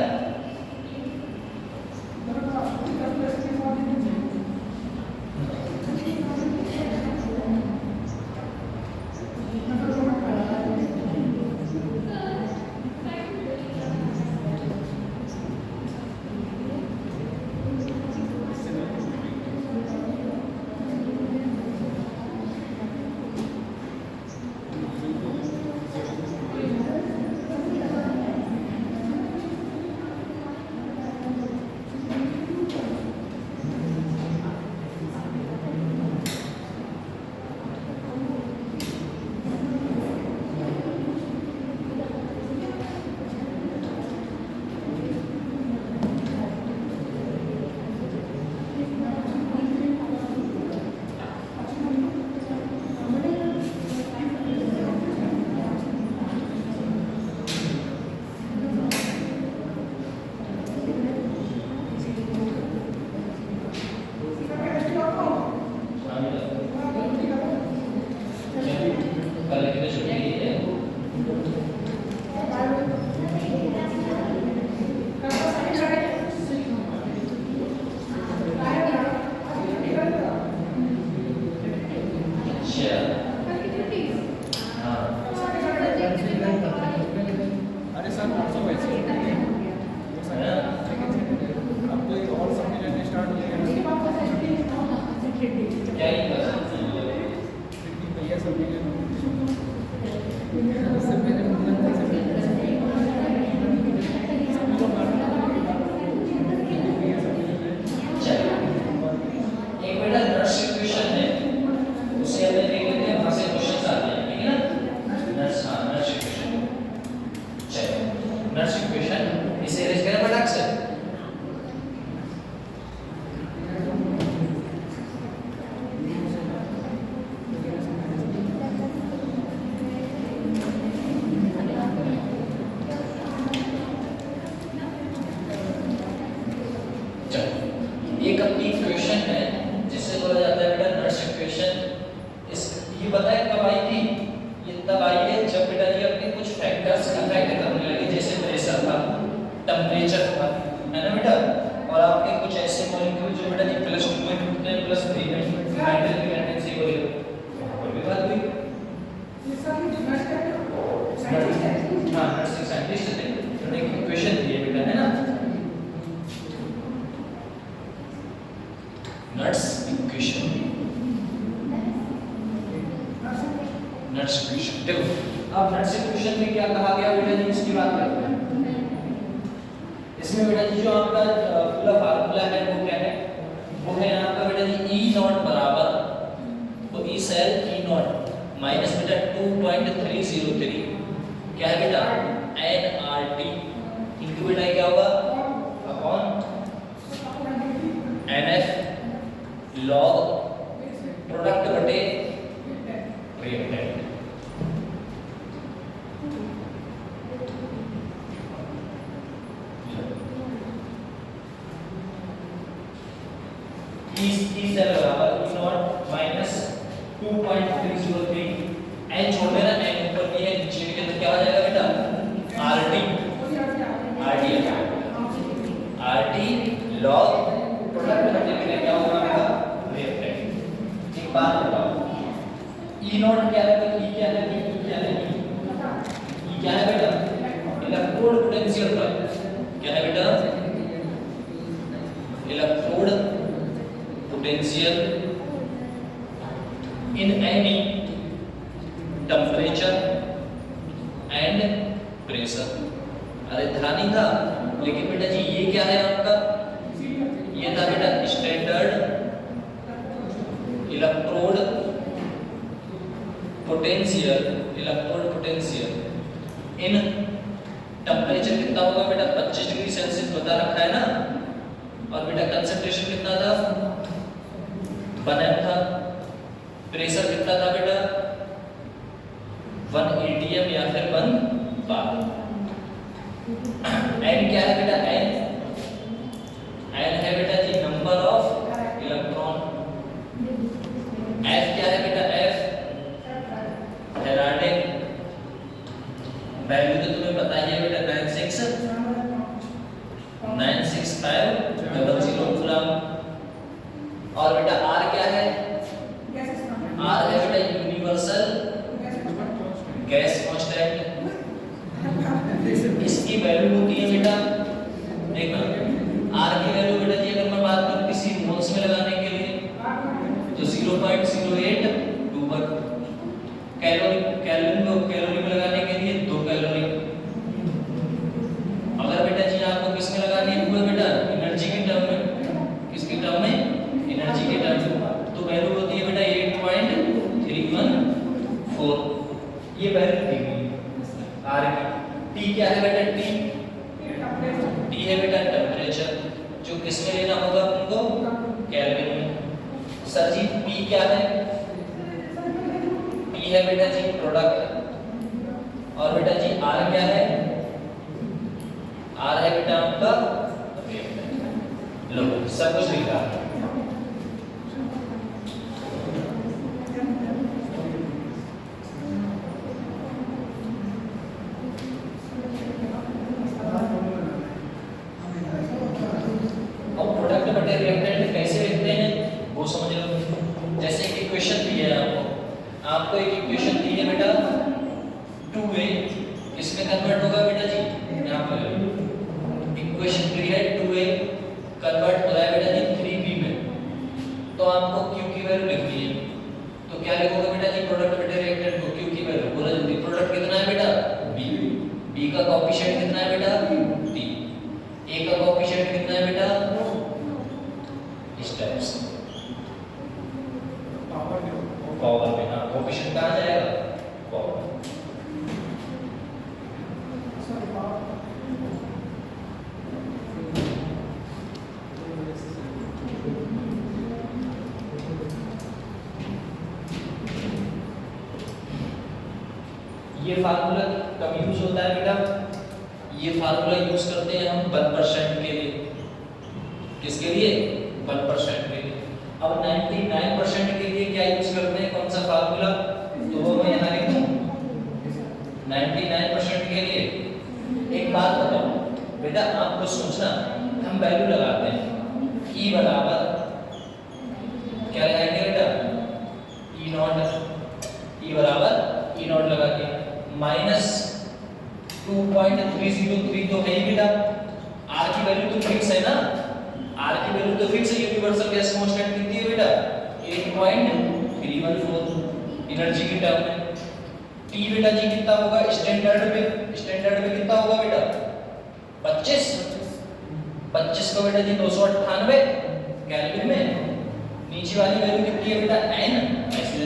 चलो एक अपनी इक्वेशन है जिससे बोला जाता है बेटा नट्स इक्वेशन। इस ये पता है कब आई थी? ये तब आई है जब बेटा जी अपने कुछ फैक्टर्स इफेक्ट करने लगे, जैसे प्रेशर था, टेम्परेचर था, है ना बेटा। और आपके कुछ ऐसे मॉलिक्यूल जो बेटा जी +2 में टूटते हैं, +3 में मेटल की टेंडेंसी हो रही है। और भी बात हुई हाँ नट्स साइंटिस्ट थे, उन्होंने एक इक्वेशन दी है बेटा, है ना, नट्स इक्वेशन। नट्स इक्वेशन देखो, अब नट्स इक्वेशन में क्या कहा गया बेटा जी, इसकी बात करते हैं। इसमें बेटा जी जो आपका पूरा फार्मूला है वो क्या है? वो है आपका बेटा जी E नॉट बराबर, तो E cell E naught minus बेटा 2.303 क्या है बेटा nRT इनटू बेटा क्या होगा अपॉन NF log प्रोडक्ट बटे रिएक्टेंट। E सेल बराबर E नॉट माइनस 2.303, n छोड़ देना, n ऊपर भी है नीचे भी है, तो क्या हो जाएगा बेटा RT log प्रोडक्ट बटे में क्या होगा बेटा रिएक्टेंट। एक बात बताओ E नॉट क्या है? E क्या है? E क्या है? E क्या है बेटा? इलेक्ट्रोड पोटेंशियल का क्या है बेटा? Electrode potential in any temperature and pressure। अरे ध्यान नहीं था, लेकिन बेटा जी ये क्या है आपका? ये था बेटा standard electrode potential in temperature कितना होगा बेटा 25 डिग्री सेल्सियस बता रखा है ना, और बेटा कंसंट्रेशन कितना था 1 m था, प्रेशर कितना था बेटा 1 atm या फिर 1 बार। n क्या है बेटा? n है बेटा जी नंबर ऑफ इलेक्ट्रॉन। f क्या है बेटा? f फैराडे वैल्यू तो तुम्हें पता ही है बेटा 96500 कूलम। और बेटा r क्या है? R है बेटा यूनिवर्सल गैस कांस्टेंट। इसकी वैल्यू होती है बेटा देखना, R की वैल्यू बेटा जी अगर मैं बात करूं किसी मोल्स में लगाने के लिए तो 0.0821, कैलोरी में लगाने के लिए 2 कैलोरी। अगर बेटा जी आपको किस में लगानी है वो बेटा एनर्जी के टर्म में, किसके टर्म में? एनर्जी के टर्म में, तो वैल्यू होती है बेटा 8.314। ये वैल्यू दी गई R की। T क्या है बेटा? T है बेटा टेम्परेचर, जो किस में लेना होगा तुमको? केल्विन में। सर जी P क्या है? P है बेटा जी प्रोडक्ट, और बेटा जी R क्या है? R है बेटा आपका रिएक्टेंट। लो सब कुछ लिखा है। आपको एक इक्वेशन दी है बेटा 2a, किसमें कन्वर्ट होगा बेटा जी? यहाँ पर इक्वेशन दी है 2a कन्वर्ट हो रहा है बेटा जी 3b में, तो आपको q की वैल्यू लिखनी है। तो क्या लिखोगे बेटा जी? प्रोडक्ट बटे रिएक्टेंट को q की वैल्यू बोला जल्दी। प्रोडक्ट कितना है बेटा? b का कोएफिशिएंट कितना है बेटा? d। a का कोएफिशिएंट कितना है बेटा? इस टाइप से पावर में, हाँ कोएफिशिएंट कहाँ जाएगा? पावर। ये फार्मूला कब यूज होता है बेटा? ये फार्मूला यूज करते हैं हम 1% के लिए। किसके लिए 1% के लिए। अब 99% के लिए क्या यूज करते हैं, कौन सा फार्मूला, तो वो मैं यहाँ लिख दूं 99% के लिए। एक बात बताओ बेटा, आपको सोचना, हम वैल्यू लगाते हैं E बराबर क्या लगाएंगे बेटा, E नॉट, E बराबर E नॉट लगा के माइनस 2.303 तो है ही बेटा, R की वैल्यू तो फिक्स है ना, R की वैल्यू तो फिक्स है, यूनिवर्सल गैस कांस्टेंट कितनी है बेटा 8.314 एनर्जी की टर्म में। T बेटा जी कितना होगा स्टैंडर्ड पे कितना होगा बेटा 25 को बेटा जी 298 केल्विन में। नीचे वाली वैल्यू कितनी है बेटा n, ऐसे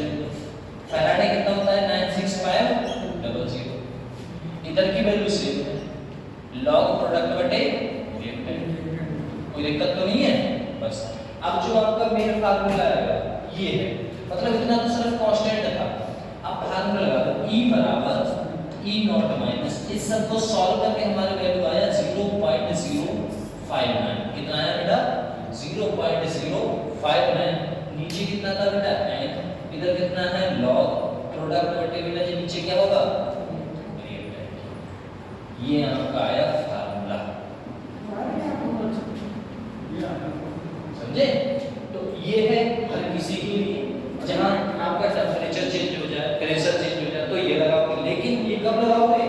फैराडे कितना होता है 96500। इधर की वैल्यू से लॉग प्रोडक्ट बटे रिएक्टेंट, कोई दिक्कत तो नहीं है बस। अब जो आपका मेन फार्मूला आएगा ये है, मतलब इतना तो सिर्फ कांस्टेंट था। अब फार्मूला लगा दो E बराबर E नॉट माइनस, इस सब को सॉल्व करके हमारे वैल्यू आया 0.059। कितना आया बेटा 0.059। नीचे कितना था बेटा n, इधर कितना है log प्रोडक्ट बटे बेटा जी नीचे क्या होगा रिएक्टेंट। ये आपका आया फार्मूला, समझे। तो ये है हर किसी के लिए, जहां आपका टेम्परेचर चेंज हो जाए, प्रेशर चेंज हो जाए तो ये लगाओगे। लेकिन ये कब लगाओगे,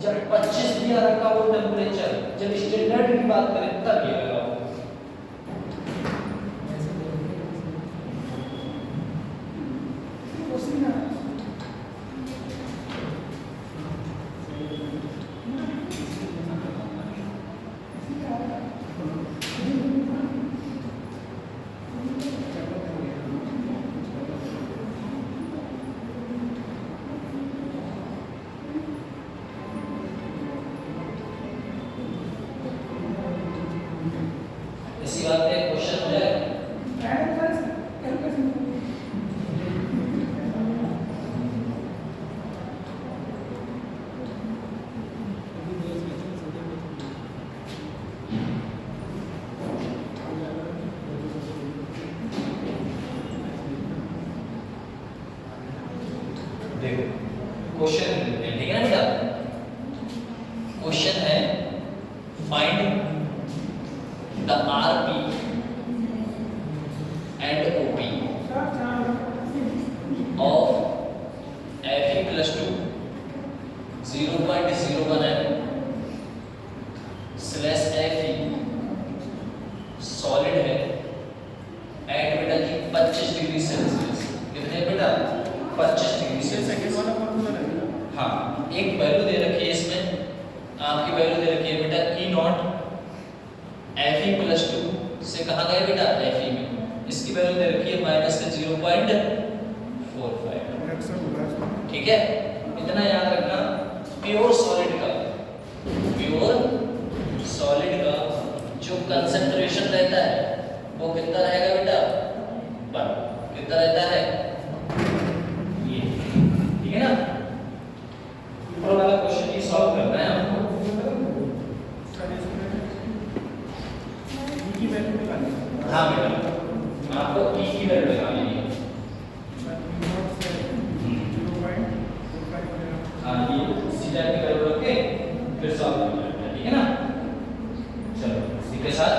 जब 25 दिया रखा हो टेम्परेचर, जब स्टैंडर्ड की बात करें तब ये लगाओगे। इसी बात पे क्वेश्चन हो जाएगा। देखो क्वेश्चन ठीक है ना बेटा, क्वेश्चन है find the RP and OP of Fe plus 2 0.01 m slash Fe solid है एट बेटा जी 25 डिग्री सेल्सियस। कितने बेटा 25 डिग्री सेल्सियस। हाँ एक वैल्यू दे रखी है इसमें, आपकी वैल्यू दे रखी है बेटा E नॉट Fe प्लस 2 से कहाँ गए बेटा Fe में, इसकी वैल्यू दे रखी है माइनस के 0.45। ठीक है, इतना याद रखना। प्योर सॉलिड का जो कंसंट्रेशन रहता है वो कितना रहेगा बेटा 1, कितना रहता है ये, ठीक है ना। ऊपर वाला क्वेश्चन ही सॉल्व करना है आपको। हाँ बेटा आपको E की वैल्यू लगानी है। हाँ ये सीधा की वैल्यू रख के फिर सॉल्व करना है, ठीक है ना। चलो इसी के साथ